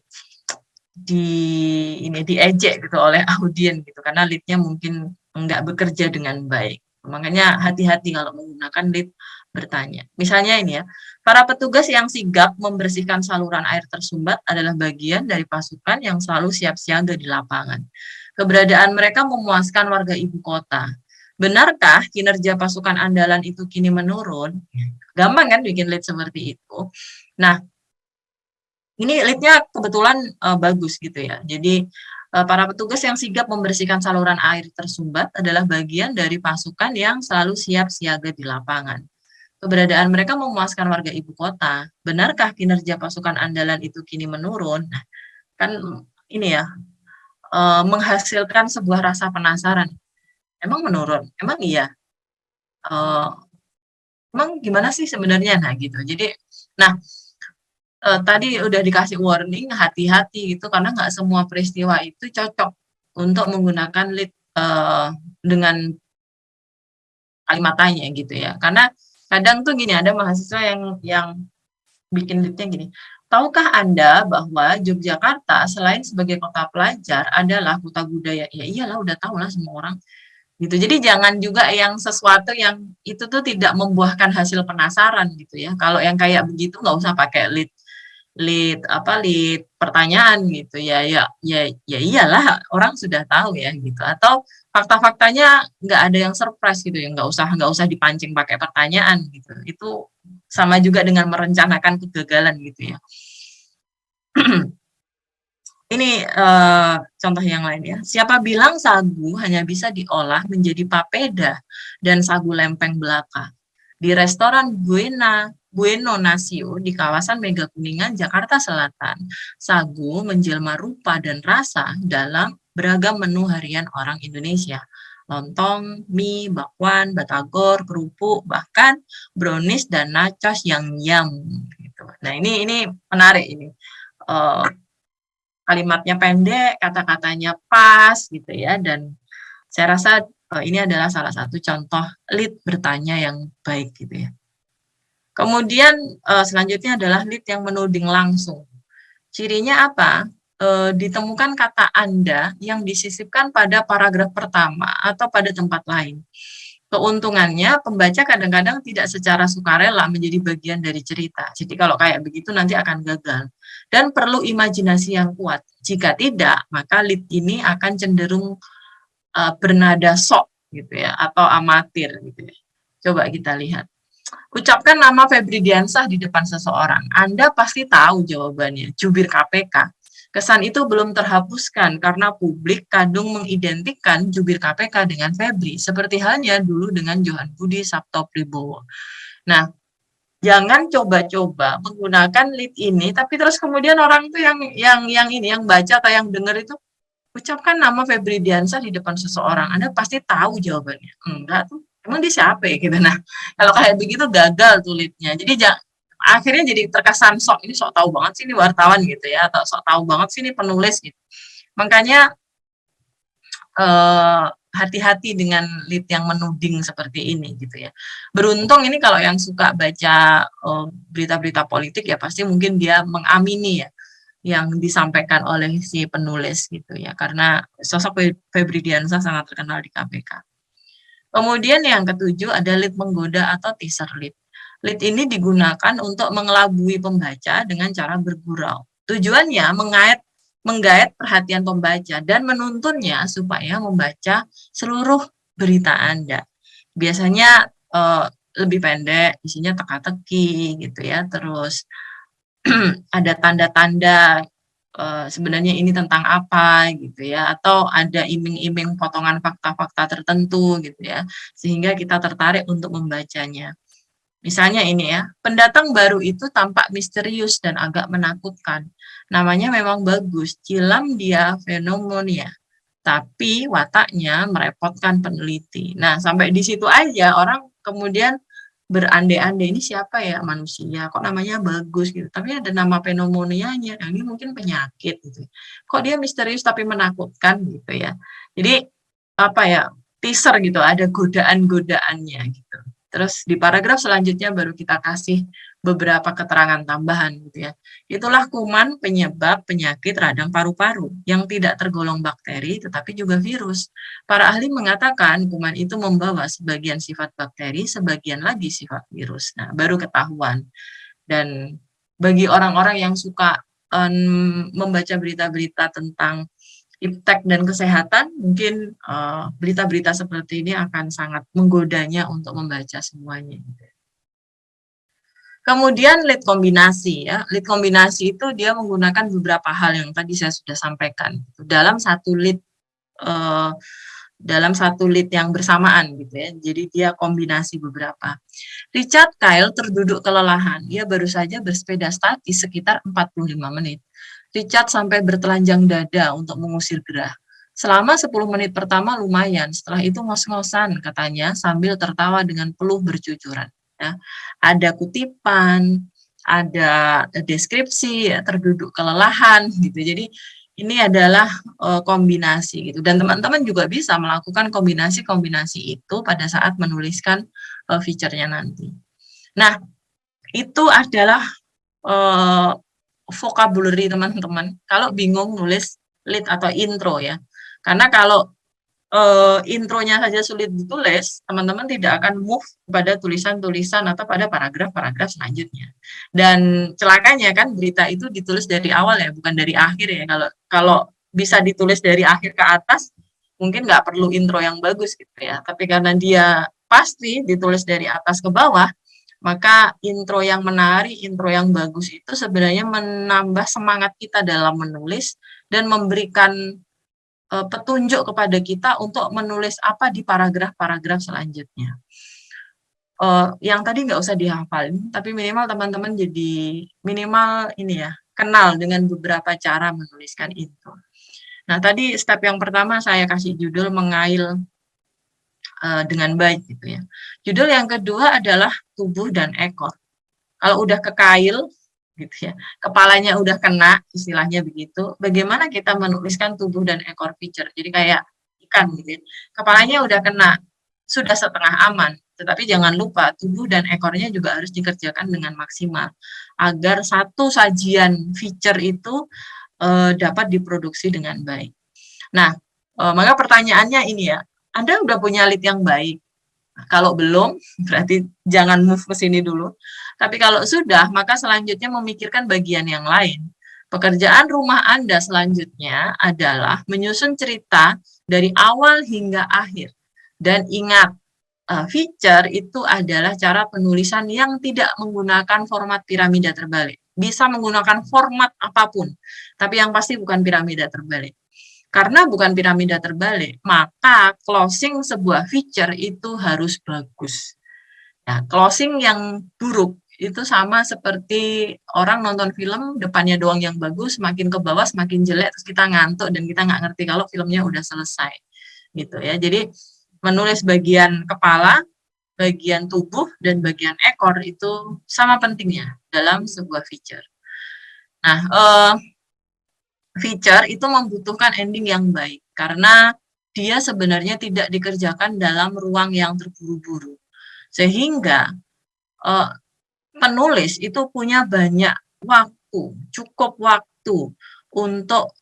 gitu oleh audiens gitu, karena leadnya mungkin enggak bekerja dengan baik. Makanya hati-hati kalau menggunakan lead bertanya. Misalnya ini ya, para petugas yang sigap membersihkan saluran air tersumbat adalah bagian dari pasukan yang selalu siap siaga di lapangan. Keberadaan mereka memuaskan warga ibu kota. Benarkah kinerja pasukan andalan itu kini menurun? Gampang kan bikin lead seperti itu. Nah, ini lead-nya kebetulan bagus gitu ya. Jadi para petugas yang sigap membersihkan saluran air tersumbat adalah bagian dari pasukan yang selalu siap siaga di lapangan. Keberadaan mereka memuaskan warga ibu kota. Benarkah kinerja pasukan andalan itu kini menurun? Nah, kan ini ya, menghasilkan sebuah rasa penasaran. Emang menurun? Emang iya? emang gimana sih sebenarnya? Nah gitu. Jadi, nah tadi udah dikasih warning, hati-hati gitu, karena nggak semua peristiwa itu cocok untuk menggunakan lead dengan kalimat tanya gitu ya. Karena kadang tuh gini, ada mahasiswa yang bikin leadnya gini. Tahukah Anda bahwa Yogyakarta selain sebagai kota pelajar adalah kota budaya? Ya iyalah, udah tahu lah semua orang gitu. Jadi jangan juga yang sesuatu yang itu tuh tidak membuahkan hasil penasaran gitu ya. Kalau yang kayak begitu nggak usah pakai lead lead pertanyaan gitu ya, ya iyalah, orang sudah tahu ya gitu. Atau fakta-faktanya nggak ada yang surprise gitu ya, nggak usah dipancing pakai pertanyaan gitu. Itu sama juga dengan merencanakan kegagalan gitu ya. Ini contoh yang lain ya. Siapa bilang sagu hanya bisa diolah menjadi papeda dan sagu lempeng belaka? Di restoran Bueno Nasio di kawasan Mega Kuningan, Jakarta Selatan, sagu menjelma rupa dan rasa dalam beragam menu harian orang Indonesia. Lontong, mie, bakwan, batagor, kerupuk, bahkan brownies dan nachos yang yum. Gitu. Nah ini menarik ini. Kalimatnya pendek, kata-katanya pas gitu ya, dan saya rasa ini adalah salah satu contoh lead bertanya yang baik gitu ya. Kemudian selanjutnya adalah lead yang menuding langsung. Cirinya apa? Ditemukan kata Anda yang disisipkan pada paragraf pertama atau pada tempat lain. Keuntungannya, pembaca kadang-kadang tidak secara sukarela menjadi bagian dari cerita. Jadi kalau kayak begitu nanti akan gagal. Dan perlu imajinasi yang kuat. Jika tidak, maka lead ini akan cenderung bernada sok gitu ya, atau amatir gitu ya. Coba kita lihat. Ucapkan nama Febri Diansah di depan seseorang. Anda pasti tahu jawabannya, jubir KPK. Kesan itu belum terhapuskan karena publik kadung mengidentikan jubir KPK dengan Febri, seperti halnya dulu dengan Johan Budi Sabto Pribowo. Nah, jangan coba-coba menggunakan lead ini, tapi terus kemudian orang itu yang baca atau yang dengar itu, ucapkan nama Febri Diansah di depan seseorang. Anda pasti tahu jawabannya. Enggak tuh. Emang dia siapa ya gitu. Nah, kalau kayak begitu gagal tuh lead-nya. Jadi akhirnya jadi terkesan sok, ini sok tahu banget sih ini wartawan gitu ya, atau sok tahu banget sih ini penulis gitu. Makanya hati-hati dengan lead yang menuding seperti ini gitu ya. Beruntung ini kalau yang suka baca berita-berita politik ya pasti mungkin dia mengamini ya yang disampaikan oleh si penulis gitu ya, karena sosok Febri Diansah sangat terkenal di KPK. Kemudian yang ketujuh ada lead menggoda atau teaser lead. Lead ini digunakan untuk mengelabui pembaca dengan cara bergurau. Tujuannya menggait perhatian pembaca dan menuntunnya supaya membaca seluruh berita Anda. Biasanya lebih pendek, isinya teka-teki gitu ya, terus ada tanda-tanda sebenarnya ini tentang apa gitu ya, atau ada iming-iming potongan fakta-fakta tertentu gitu ya, sehingga kita tertarik untuk membacanya. Misalnya ini ya, pendatang baru itu tampak misterius dan agak menakutkan. Namanya memang bagus, Cilam dia Pneumonia, tapi wataknya merepotkan peneliti. Nah, sampai di situ aja orang kemudian berandai-andai, ini siapa ya, manusia, kok namanya bagus gitu. Tapi ada nama pneumonia-nya, nah, ini mungkin penyakit gitu. Kok dia misterius tapi menakutkan gitu ya. Jadi apa ya, teaser gitu, ada godaan-godaannya gitu. Terus di paragraf selanjutnya baru kita kasih beberapa keterangan tambahan gitu ya. Itulah kuman penyebab penyakit radang paru-paru yang tidak tergolong bakteri tetapi juga virus. Para ahli mengatakan kuman itu membawa sebagian sifat bakteri, sebagian lagi sifat virus. Nah, baru ketahuan. Dan bagi orang-orang yang suka membaca berita-berita tentang iptek dan kesehatan, mungkin berita-berita seperti ini akan sangat menggodanya untuk membaca semuanya. Kemudian lead kombinasi ya. Lead kombinasi itu dia menggunakan beberapa hal yang tadi saya sudah sampaikan dalam satu lead yang bersamaan gitu ya. Jadi dia kombinasi beberapa. Richard Kyle terduduk kelelahan. Dia baru saja bersepeda statis sekitar 45 menit. Richard sampai bertelanjang dada untuk mengusir gerah. Selama 10 menit pertama lumayan, setelah itu ngos-ngosan katanya sambil tertawa dengan peluh bercucuran. ya. Ada kutipan, ada deskripsi, ya, terduduk kelelahan gitu. Jadi ini adalah kombinasi gitu. Dan teman-teman juga bisa melakukan kombinasi-kombinasi itu pada saat menuliskan feature-nya nanti. Nah, itu adalah vocabulary teman-teman. Kalau bingung nulis lead atau intro ya. Karena kalau intronya saja sulit ditulis, teman-teman tidak akan move pada tulisan-tulisan atau pada paragraf-paragraf selanjutnya. Dan celakanya kan berita itu ditulis dari awal ya, bukan dari akhir ya. Kalau bisa ditulis dari akhir ke atas, mungkin nggak perlu intro yang bagus gitu ya. Tapi karena dia pasti ditulis dari atas ke bawah, maka intro yang menarik, intro yang bagus itu sebenarnya menambah semangat kita dalam menulis dan memberikan petunjuk kepada kita untuk menulis apa di paragraf-paragraf selanjutnya. Yang tadi nggak usah dihafalin, tapi minimal teman-teman jadi minimal ini ya, kenal dengan beberapa cara menuliskan itu. Nah, tadi step yang pertama saya kasih judul mengail dengan baik gitu ya. Judul yang kedua adalah tubuh dan ekor. Kalau udah kekail gitu ya, kepalanya udah kena, istilahnya begitu, bagaimana kita menuliskan tubuh dan ekor feature. Jadi kayak ikan gitu ya. Kepalanya udah kena, sudah setengah aman, tetapi jangan lupa tubuh dan ekornya juga harus dikerjakan dengan maksimal agar satu sajian feature itu dapat diproduksi dengan baik. Nah, maka pertanyaannya ini ya, Anda udah punya lead yang baik? Kalau belum, berarti jangan move ke sini dulu. Tapi kalau sudah, maka selanjutnya memikirkan bagian yang lain. Pekerjaan rumah Anda selanjutnya adalah menyusun cerita dari awal hingga akhir. Dan ingat, feature itu adalah cara penulisan yang tidak menggunakan format piramida terbalik. Bisa menggunakan format apapun, tapi yang pasti bukan piramida terbalik. Karena bukan piramida terbalik, maka closing sebuah feature itu harus bagus. Nah, closing yang buruk itu sama seperti orang nonton film, depannya doang yang bagus, semakin ke bawah semakin jelek, terus kita ngantuk dan kita nggak ngerti kalau filmnya udah selesai. Gitu ya. Jadi menulis bagian kepala, bagian tubuh, dan bagian ekor itu sama pentingnya dalam sebuah feature. Nah, feature itu membutuhkan ending yang baik karena dia sebenarnya tidak dikerjakan dalam ruang yang terburu-buru. Sehingga penulis itu punya banyak waktu, cukup waktu untuk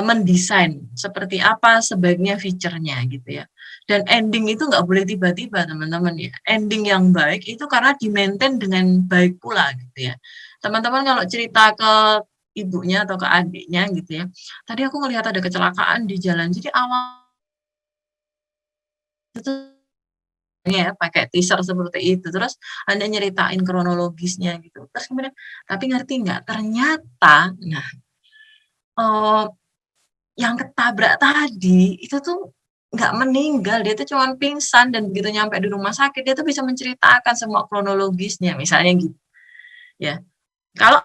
mendesain seperti apa sebaiknya feature-nya gitu ya. Dan ending itu nggak boleh tiba-tiba teman-teman ya. Ending yang baik itu karena di-maintain dengan baik pula gitu ya. Teman-teman kalau cerita ke ibunya atau ke adiknya gitu ya, tadi aku ngelihat ada kecelakaan di jalan, jadi awal itu ya pakai teaser seperti itu, terus Anda nyeritain kronologisnya gitu, terus kemudian tapi ngerti nggak, ternyata nah, yang ketabrak tadi itu tuh nggak meninggal, dia tuh cuman pingsan dan begitu nyampe di rumah sakit, dia tuh bisa menceritakan semua kronologisnya, misalnya gitu, ya. Kalau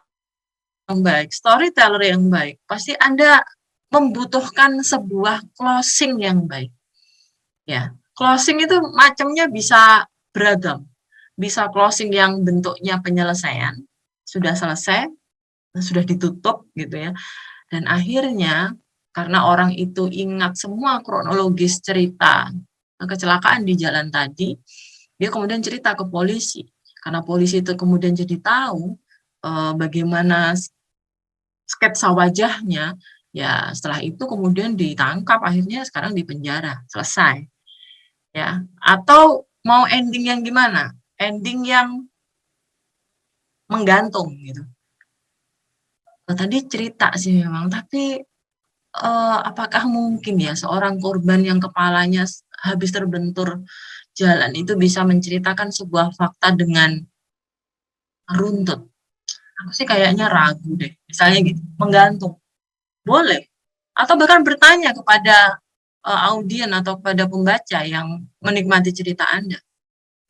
yang baik, storyteller yang baik, pasti Anda membutuhkan sebuah closing yang baik. Ya, closing itu macamnya bisa beragam. Bisa closing yang bentuknya penyelesaian, sudah selesai, sudah ditutup gitu ya. Dan akhirnya karena orang itu ingat semua kronologis cerita kecelakaan di jalan tadi, dia kemudian cerita ke polisi. Karena polisi itu kemudian jadi tahu bagaimana sketsa wajahnya, ya setelah itu kemudian ditangkap, akhirnya sekarang di penjara, selesai. Ya, atau mau ending yang gimana? Ending yang menggantung gitu. Tadi cerita sih memang, tapi apakah mungkin ya seorang korban yang kepalanya habis terbentur jalan itu bisa menceritakan sebuah fakta dengan runtut? Aku sih kayaknya ragu deh. Misalnya gitu, menggantung. Boleh. Atau bahkan bertanya kepada audien atau kepada pembaca yang menikmati cerita Anda.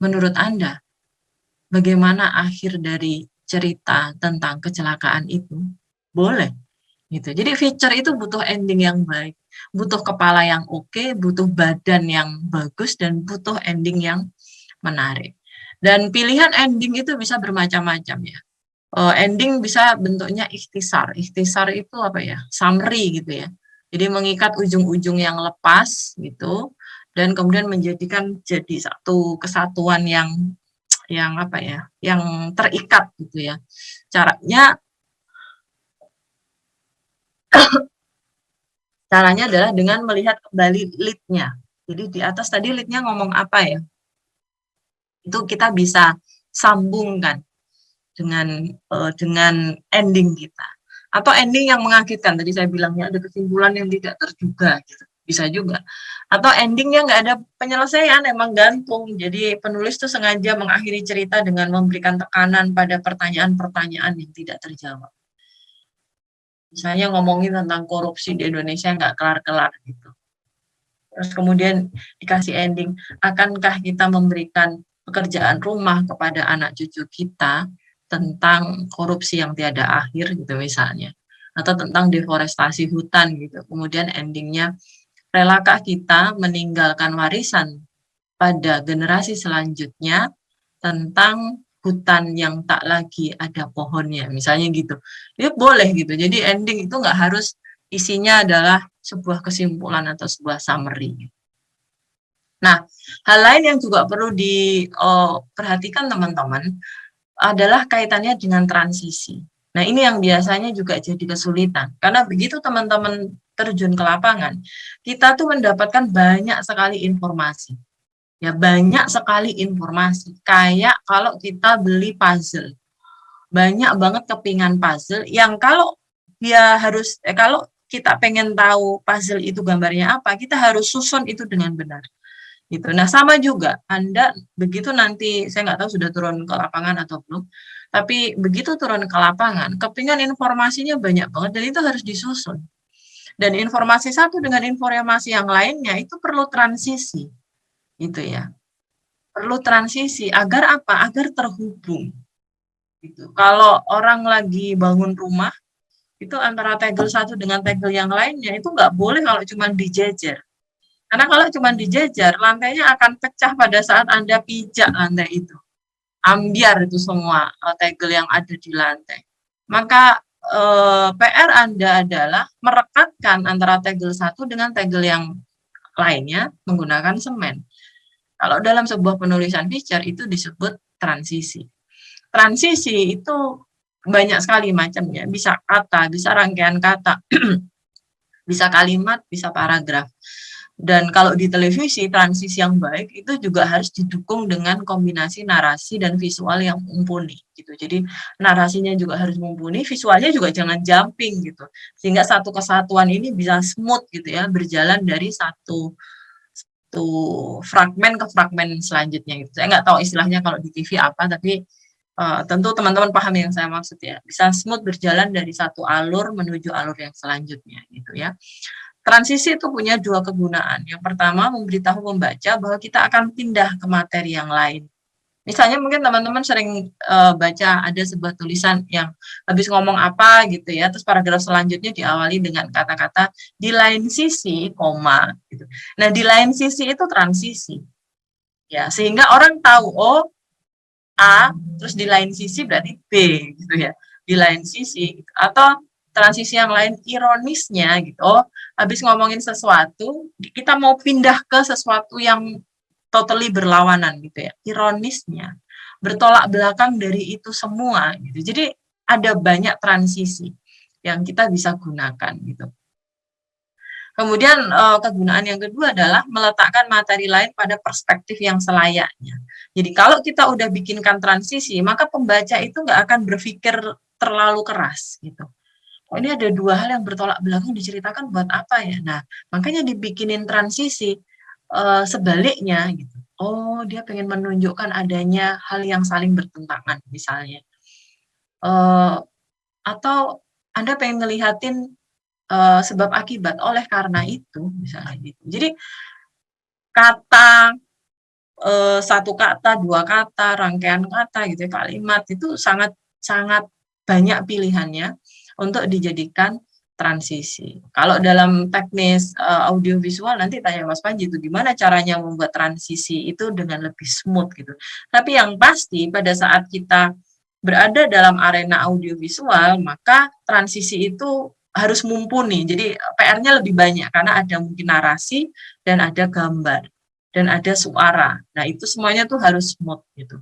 Menurut Anda, bagaimana akhir dari cerita tentang kecelakaan itu? Boleh. Gitu. Jadi feature itu butuh ending yang baik, butuh kepala yang oke, butuh badan yang bagus, dan butuh ending yang menarik. Dan pilihan ending itu bisa bermacam-macam ya. Ending bisa bentuknya ikhtisar. Ikhtisar itu apa ya? Summary gitu ya. Jadi mengikat ujung-ujung yang lepas gitu dan kemudian menjadikan jadi satu kesatuan yang apa ya? Yang terikat gitu ya. Caranya adalah dengan melihat kembali lead-nya. Jadi di atas tadi lead-nya ngomong apa ya? Itu kita bisa sambungkan dengan ending kita. Atau ending yang mengagetkan, tadi saya bilangnya ada kesimpulan yang tidak terduga, gitu. Bisa juga. Atau endingnya nggak ada penyelesaian, emang gantung. Jadi penulis tuh sengaja mengakhiri cerita dengan memberikan tekanan pada pertanyaan-pertanyaan yang tidak terjawab. Misalnya ngomongin tentang korupsi di Indonesia nggak kelar-kelar gitu. Terus kemudian dikasih ending, akankah kita memberikan pekerjaan rumah kepada anak cucu kita tentang korupsi yang tiada akhir gitu misalnya, atau tentang deforestasi hutan gitu. Kemudian endingnya, relakah kita meninggalkan warisan pada generasi selanjutnya tentang hutan yang tak lagi ada pohonnya, misalnya gitu. Ya boleh gitu. Jadi ending itu nggak harus isinya adalah sebuah kesimpulan atau sebuah summary. Nah, hal lain yang juga perlu diperhatikan teman-teman adalah kaitannya dengan transisi. Nah, ini yang biasanya juga jadi kesulitan. Karena begitu teman-teman terjun ke lapangan, kita tuh mendapatkan banyak sekali informasi. Ya, banyak sekali informasi. Kayak kalau kita beli puzzle. Banyak banget kepingan puzzle yang kalau kalau kita pengen tahu puzzle itu gambarnya apa, kita harus susun itu dengan benar gitu. Nah, sama juga Anda begitu nanti saya nggak tahu sudah turun ke lapangan atau belum, tapi begitu turun ke lapangan, kepingan informasinya banyak banget dan itu harus disusun. Dan informasi satu dengan informasi yang lainnya itu perlu transisi, gitu ya. Perlu transisi agar apa? Agar terhubung. Gitu. Kalau orang lagi bangun rumah, itu antara tegel satu dengan tegel yang lainnya itu nggak boleh kalau cuma dijejer. Karena kalau cuma dijejer, lantainya akan pecah pada saat Anda pijak lantai itu. Ambiar itu semua tegel yang ada di lantai. Maka PR Anda adalah merekatkan antara tegel satu dengan tegel yang lainnya menggunakan semen. Kalau dalam sebuah penulisan feature itu disebut transisi. Transisi itu banyak sekali macamnya. Bisa kata, bisa rangkaian kata, bisa kalimat, bisa paragraf. Dan kalau di televisi, transisi yang baik itu juga harus didukung dengan kombinasi narasi dan visual yang mumpuni gitu. Jadi narasinya juga harus mumpuni, visualnya juga jangan jumping gitu. Sehingga satu kesatuan ini bisa smooth gitu ya, berjalan dari satu fragmen ke fragmen selanjutnya gitu. Saya nggak tahu istilahnya kalau di TV apa, tapi tentu teman-teman paham yang saya maksud ya. Bisa smooth berjalan dari satu alur menuju alur yang selanjutnya gitu ya. Transisi itu punya dua kegunaan. Yang pertama, memberitahu membaca bahwa kita akan pindah ke materi yang lain. Misalnya mungkin teman-teman sering baca ada sebuah tulisan yang habis ngomong apa gitu ya, terus paragraf selanjutnya diawali dengan kata-kata di lain sisi, koma. Gitu. Nah, di lain sisi itu transisi. Ya, sehingga orang tahu, oh A, terus di lain sisi berarti B gitu ya. Di lain sisi gitu. Atau transisi yang lain ironisnya gitu. Oh, habis ngomongin sesuatu, kita mau pindah ke sesuatu yang totally berlawanan gitu ya. Ironisnya bertolak belakang dari itu semua gitu. Jadi ada banyak transisi yang kita bisa gunakan gitu. Kemudian kegunaan yang kedua adalah meletakkan materi lain pada perspektif yang selayaknya. Jadi kalau kita udah bikinkan transisi, maka pembaca itu nggak akan berpikir terlalu keras gitu. Oh, ini ada dua hal yang bertolak belakang diceritakan buat apa ya? Nah, makanya dibikinin transisi sebaliknya gitu. Oh, dia pengen menunjukkan adanya hal yang saling bertentangan misalnya. Atau Anda pengen ngelihatin sebab akibat oleh karena itu misalnya gitu. Jadi kata satu kata, dua kata, rangkaian kata gitu ya, kalimat itu sangat sangat banyak pilihannya untuk dijadikan transisi. Kalau dalam teknis audiovisual nanti tanya Mas Panji itu gimana caranya membuat transisi itu dengan lebih smooth gitu. Tapi yang pasti pada saat kita berada dalam arena audiovisual, maka transisi itu harus mumpuni. Jadi PR-nya lebih banyak karena ada mungkin narasi dan ada gambar dan ada suara. Nah, itu semuanya tuh harus smooth gitu.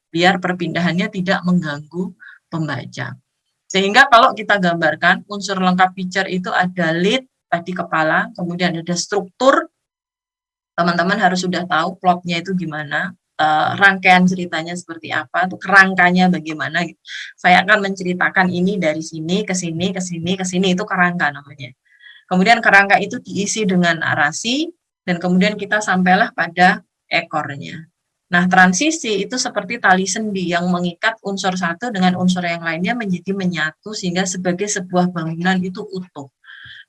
Biar perpindahannya tidak mengganggu pembaca. Sehingga kalau kita gambarkan unsur lengkap picture itu ada lead tadi kepala, kemudian ada struktur, teman-teman harus sudah tahu plotnya itu gimana, rangkaian ceritanya seperti apa, tuh kerangkanya bagaimana. Gitu. Saya akan menceritakan ini dari sini ke sini ke sini ke sini, itu kerangka namanya. Kemudian kerangka itu diisi dengan narasi dan kemudian kita sampailah pada ekornya. Nah, transisi itu seperti tali sendi yang mengikat unsur satu dengan unsur yang lainnya menjadi menyatu sehingga sebagai sebuah bangunan itu utuh.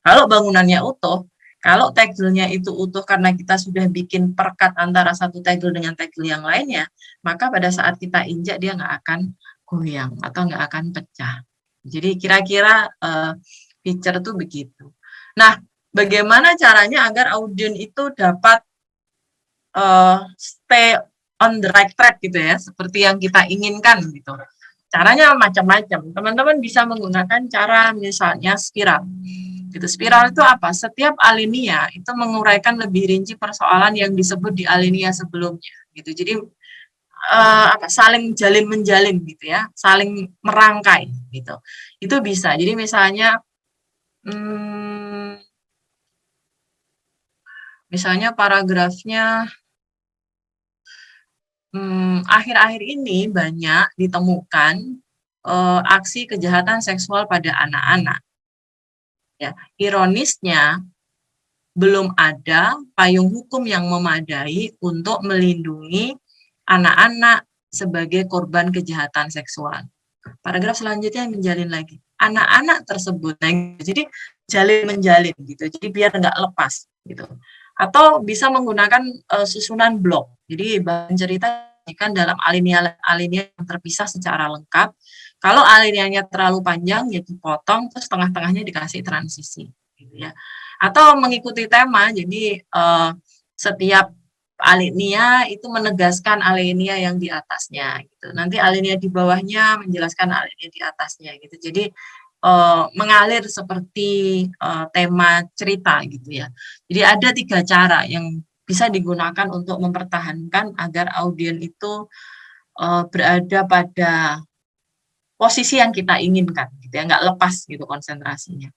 Kalau bangunannya utuh, kalau tegelnya itu utuh karena kita sudah bikin perkat antara satu tegel dengan tegel yang lainnya, maka pada saat kita injak dia nggak akan goyang atau nggak akan pecah. Jadi kira-kira picture itu begitu. Nah, bagaimana caranya agar audiens itu dapat stay on the right track gitu ya, seperti yang kita inginkan gitu. Caranya macam-macam. Teman-teman bisa menggunakan cara misalnya spiral. Gitu. Spiral itu apa? Setiap alinea itu menguraikan lebih rinci persoalan yang disebut di alinea sebelumnya. Gitu. Jadi saling jalin menjalin gitu ya, saling merangkai gitu. Itu bisa. Jadi misalnya misalnya paragrafnya akhir-akhir ini banyak ditemukan aksi kejahatan seksual pada anak-anak. Ya, ironisnya belum ada payung hukum yang memadai untuk melindungi anak-anak sebagai korban kejahatan seksual. Paragraf selanjutnya menjalin lagi. Anak-anak tersebut, nah, jadi jalin menjalin gitu. Jadi biar nggak lepas gitu. Atau bisa menggunakan susunan blok. Jadi bahan cerita kan dalam alinea yang terpisah secara lengkap. Kalau alineanya terlalu panjang ya dipotong, terus tengah-tengahnya dikasih transisi gitu ya. Atau mengikuti tema, jadi setiap alinea itu menegaskan alinea yang di atasnya gitu. Nanti alinea di bawahnya menjelaskan alinea di atasnya gitu. Jadi mengalir seperti tema cerita gitu ya. Jadi ada 3 cara yang bisa digunakan untuk mempertahankan agar audiens itu berada pada posisi yang kita inginkan gitu ya, nggak lepas gitu konsentrasinya.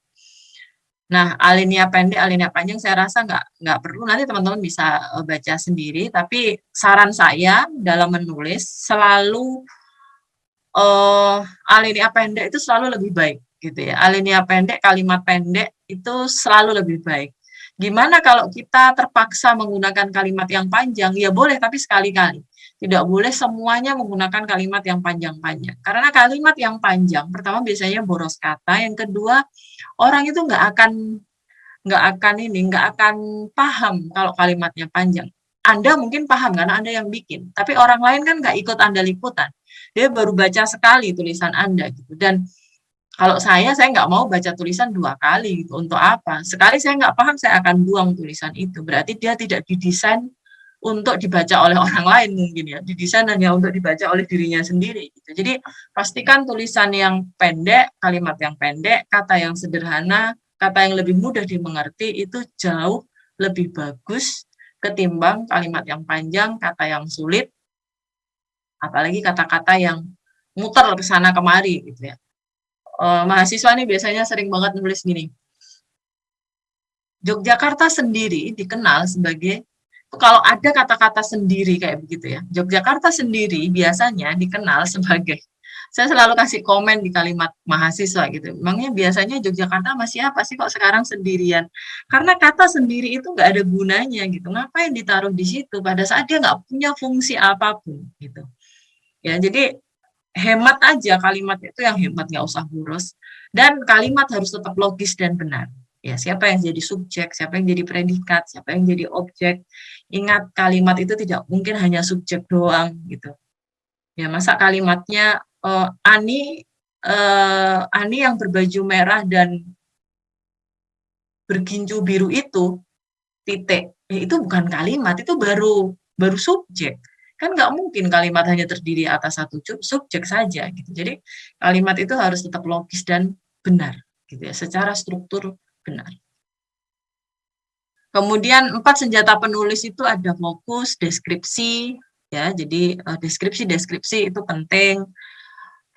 Nah, alinea pendek, alinea panjang saya rasa nggak perlu, nanti teman-teman bisa baca sendiri, tapi saran saya dalam menulis selalu alinea pendek itu selalu lebih baik gitu ya. Alinea pendek, kalimat pendek itu selalu lebih baik. Gimana kalau kita terpaksa menggunakan kalimat yang panjang? Ya boleh, tapi sekali-kali. Tidak boleh semuanya menggunakan kalimat yang panjang-panjang. Karena kalimat yang panjang, pertama biasanya boros kata, yang kedua orang itu nggak akan paham kalau kalimatnya panjang. Anda mungkin paham karena Anda yang bikin, tapi orang lain kan nggak ikut Anda liputan. Dia baru baca sekali tulisan Anda gitu. Dan kalau saya nggak mau baca tulisan 2 kali gitu. Untuk apa? Sekali saya nggak paham, saya akan buang tulisan itu. Berarti dia tidak didesain untuk dibaca oleh orang lain mungkin ya. Didesain hanya untuk dibaca oleh dirinya sendiri gitu. Jadi pastikan tulisan yang pendek, kalimat yang pendek, kata yang sederhana, kata yang lebih mudah dimengerti itu jauh lebih bagus ketimbang kalimat yang panjang, kata yang sulit, apalagi kata-kata yang muter ke sana kemari gitu ya. Mahasiswa nih biasanya sering banget nulis gini. Yogyakarta sendiri dikenal sebagai, kalau ada kata-kata sendiri kayak begitu ya, Yogyakarta sendiri biasanya dikenal sebagai, saya selalu kasih komen di kalimat mahasiswa gitu, emangnya biasanya Yogyakarta masih apa sih kok sekarang sendirian? Karena kata sendiri itu nggak ada gunanya gitu, ngapain ditaruh di situ pada saat dia nggak punya fungsi apapun gitu. Ya, jadi hemat aja kalimat itu, yang hemat, nggak usah boros, dan kalimat harus tetap logis dan benar. Ya, siapa yang jadi subjek, siapa yang jadi predikat, siapa yang jadi objek. Ingat, kalimat itu tidak mungkin hanya subjek doang gitu. Ya, masa kalimatnya Ani yang berbaju merah dan bergincu biru itu, titik, itu bukan kalimat, itu baru subjek. Kan nggak mungkin kalimat hanya terdiri atas satu subjek saja gitu. Jadi kalimat itu harus tetap logis dan benar gitu ya, secara struktur benar. Kemudian 4 senjata penulis itu ada fokus, deskripsi, ya. Jadi deskripsi itu penting.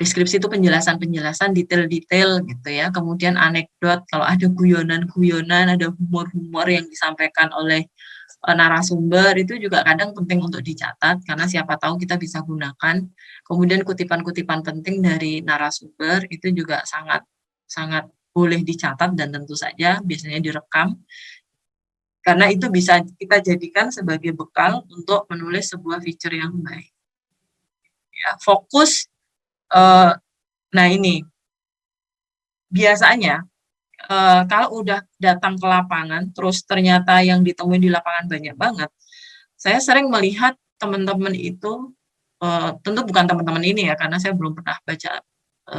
Deskripsi itu penjelasan-penjelasan detail-detail gitu ya. Kemudian anekdot, kalau ada guyonan-guyonan, ada humor-humor yang disampaikan oleh narasumber itu juga kadang penting untuk dicatat karena siapa tahu kita bisa gunakan. Kemudian kutipan-kutipan penting dari narasumber itu juga sangat sangat boleh dicatat dan tentu saja biasanya direkam karena itu bisa kita jadikan sebagai bekal untuk menulis sebuah feature yang baik. Ya, fokus. Nah ini biasanya kalau udah datang ke lapangan, terus ternyata yang ditemui di lapangan banyak banget, saya sering melihat teman-teman itu, tentu bukan teman-teman ini ya, karena saya belum pernah baca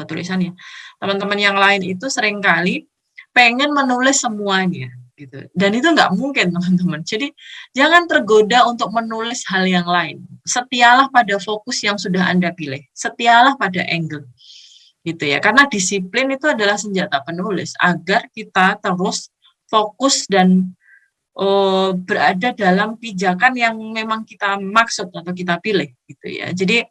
tulisannya. Teman-teman yang lain itu seringkali pengen menulis semuanya, gitu. Dan itu nggak mungkin, teman-teman. Jadi jangan tergoda untuk menulis hal yang lain. Setialah pada fokus yang sudah Anda pilih. Setialah pada angle gitu ya, karena disiplin itu adalah senjata penulis agar kita terus fokus dan berada dalam pijakan yang memang kita maksud atau kita pilih gitu ya. Jadi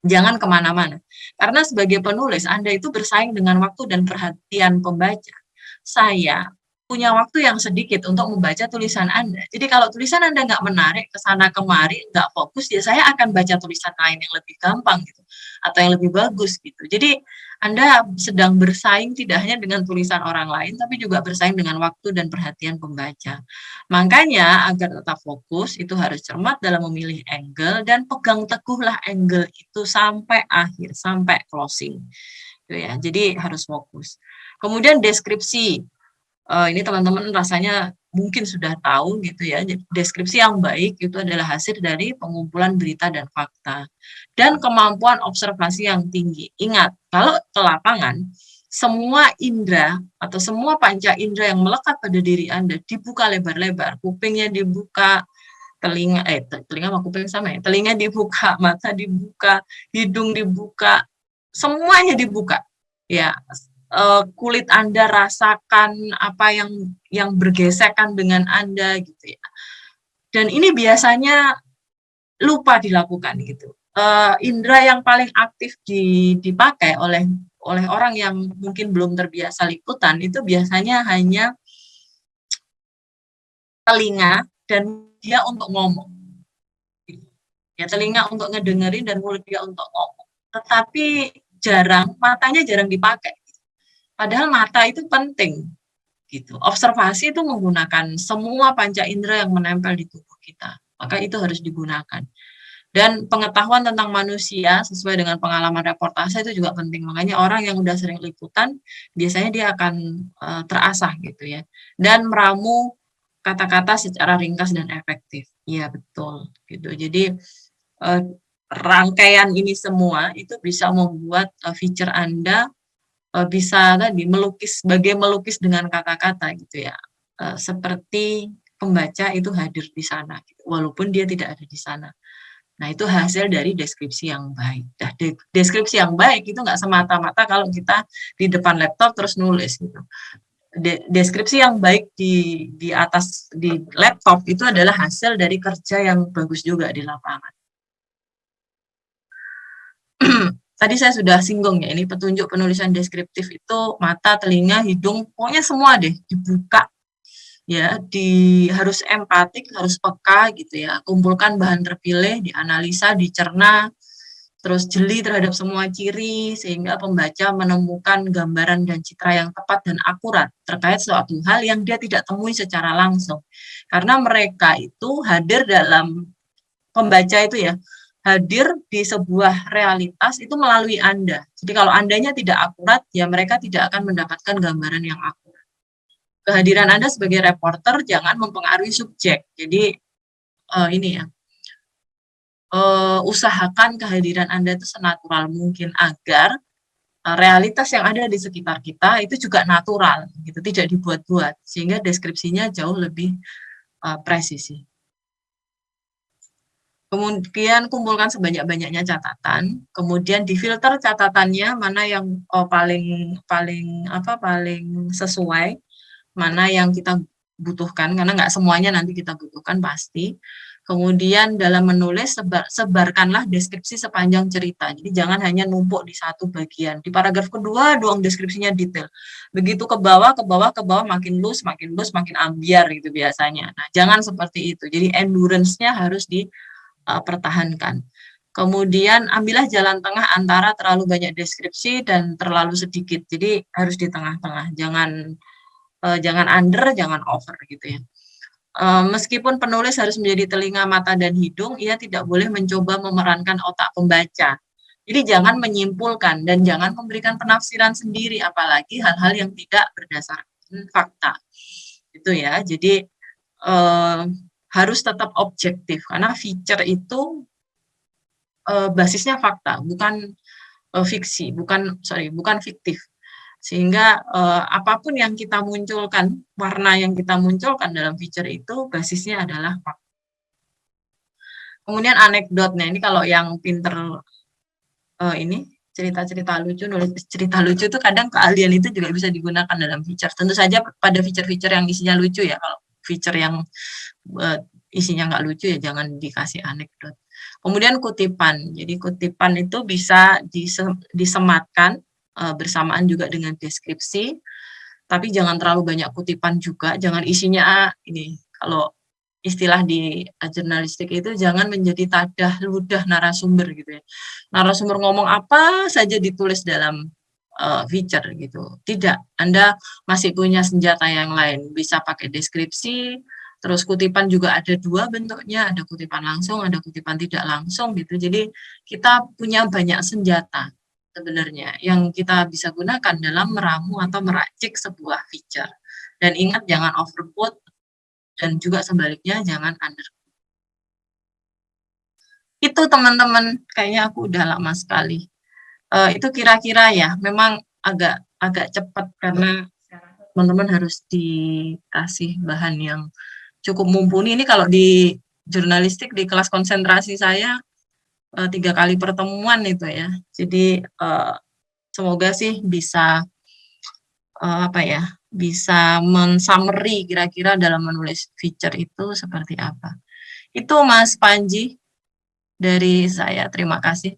jangan kemana-mana karena sebagai penulis Anda itu bersaing dengan waktu dan perhatian pembaca. Saya punya waktu yang sedikit untuk membaca tulisan Anda. Jadi kalau tulisan Anda nggak menarik ke sana kemari, nggak fokus, ya saya akan baca tulisan lain yang lebih gampang gitu, atau yang lebih bagus gitu. Jadi Anda sedang bersaing tidak hanya dengan tulisan orang lain, tapi juga bersaing dengan waktu dan perhatian pembaca. Makanya agar tetap fokus itu harus cermat dalam memilih angle dan pegang teguhlah angle itu sampai akhir, sampai closing. Gitu ya. Jadi harus fokus. Kemudian deskripsi. Ini teman-teman rasanya mungkin sudah tahu gitu ya, deskripsi yang baik itu adalah hasil dari pengumpulan berita dan fakta, dan kemampuan observasi yang tinggi. Ingat, kalau ke lapangan, semua indera atau semua panca indera yang melekat pada diri Anda dibuka lebar-lebar, kupingnya dibuka, telinga sama kuping sama ya, telinga dibuka, mata dibuka, hidung dibuka, semuanya dibuka, ya. Kulit Anda rasakan apa yang bergesekan dengan Anda gitu ya. Dan ini biasanya lupa dilakukan gitu. Indera yang paling aktif dipakai oleh orang yang mungkin belum terbiasa liputan itu biasanya hanya telinga dan dia untuk ngomong. Ya, telinga untuk ngedengerin dan mulut dia untuk ngomong. Tetapi matanya jarang dipakai. Padahal mata itu penting, gitu. Observasi itu menggunakan semua panca indera yang menempel di tubuh kita, maka itu harus digunakan. Dan pengetahuan tentang manusia sesuai dengan pengalaman reportase itu juga penting. Makanya orang yang udah sering liputan, biasanya dia akan terasah gitu ya. Dan meramu kata-kata secara ringkas dan efektif. Iya betul, gitu. Jadi rangkaian ini semua itu bisa membuat feature Anda bisa tadi melukis dengan kata-kata gitu ya, seperti pembaca itu hadir di sana gitu, walaupun dia tidak ada di sana. Nah itu hasil dari deskripsi yang baik. Nah, deskripsi yang baik itu nggak semata-mata kalau kita di depan laptop terus nulis gitu. Deskripsi yang baik di laptop itu adalah hasil dari kerja yang bagus juga di lapangan. Tadi saya sudah singgung ya, ini petunjuk penulisan deskriptif itu mata, telinga, hidung, pokoknya semua deh dibuka ya, harus empatik, harus peka gitu ya. Kumpulkan bahan terpilih, dianalisa, dicerna, terus jeli terhadap semua ciri sehingga pembaca menemukan gambaran dan citra yang tepat dan akurat terkait suatu hal yang dia tidak temui secara langsung. Karena mereka itu hadir dalam pembaca itu ya, hadir di sebuah realitas itu melalui Anda. Jadi kalau Andanya tidak akurat, ya mereka tidak akan mendapatkan gambaran yang akurat. Kehadiran Anda sebagai reporter jangan mempengaruhi subjek. Jadi ini ya, usahakan kehadiran Anda itu senatural mungkin agar realitas yang ada di sekitar kita itu juga natural, gitu, tidak dibuat-buat, sehingga deskripsinya jauh lebih presisi. Kemudian kumpulkan sebanyak-banyaknya catatan, kemudian difilter catatannya mana yang paling sesuai, mana yang kita butuhkan, karena nggak semuanya nanti kita butuhkan pasti. Kemudian dalam menulis sebarkanlah deskripsi sepanjang cerita. Jadi jangan hanya numpuk di satu bagian. Di paragraf kedua doang deskripsinya detail. Begitu ke bawah makin loose, makin ambiar gitu biasanya. Nah, jangan seperti itu. Jadi endurance-nya harus dipertahankan. Kemudian ambillah jalan tengah antara terlalu banyak deskripsi dan terlalu sedikit. Jadi harus di tengah-tengah. Jangan under, jangan over gitu ya. Meskipun penulis harus menjadi telinga, mata, dan hidung, ia tidak boleh mencoba memerankan otak pembaca. Jadi jangan menyimpulkan dan jangan memberikan penafsiran sendiri, apalagi hal-hal yang tidak berdasarkan fakta. Itu ya. Jadi harus tetap objektif karena feature itu basisnya fakta, bukan fiksi, bukan fiktif. Sehingga apapun yang kita munculkan, warna yang kita munculkan dalam feature itu basisnya adalah fakta. Kemudian anekdotnya, ini kalau yang pinter ini cerita-cerita lucu, nulis cerita lucu itu kadang keahlian itu juga bisa digunakan dalam feature. Tentu saja pada feature-feature yang isinya lucu ya, kalau feature yang isinya nggak lucu ya jangan dikasih anekdot. Kemudian kutipan, jadi kutipan itu bisa disematkan bersamaan juga dengan deskripsi, tapi jangan terlalu banyak kutipan juga, jangan isinya ini, kalau istilah di jurnalistik itu jangan menjadi tadah ludah narasumber gitu ya. Narasumber ngomong apa saja ditulis dalam feature gitu. Tidak, Anda masih punya senjata yang lain, bisa pakai deskripsi, terus kutipan juga ada dua bentuknya, ada kutipan langsung, ada kutipan tidak langsung gitu. Jadi kita punya banyak senjata sebenarnya yang kita bisa gunakan dalam meramu atau meracik sebuah feature. Dan ingat jangan overquote dan juga sebaliknya jangan underquote. Itu teman-teman, kayaknya aku udah lama sekali. Itu kira-kira ya, memang agak cepat karena teman-teman harus dikasih bahan yang cukup mumpuni. Ini kalau di jurnalistik di kelas konsentrasi saya 3 kali pertemuan itu ya. Jadi semoga sih bisa bisa men-summary kira-kira dalam menulis feature itu seperti apa. Itu Mas Panji dari saya. Terima kasih.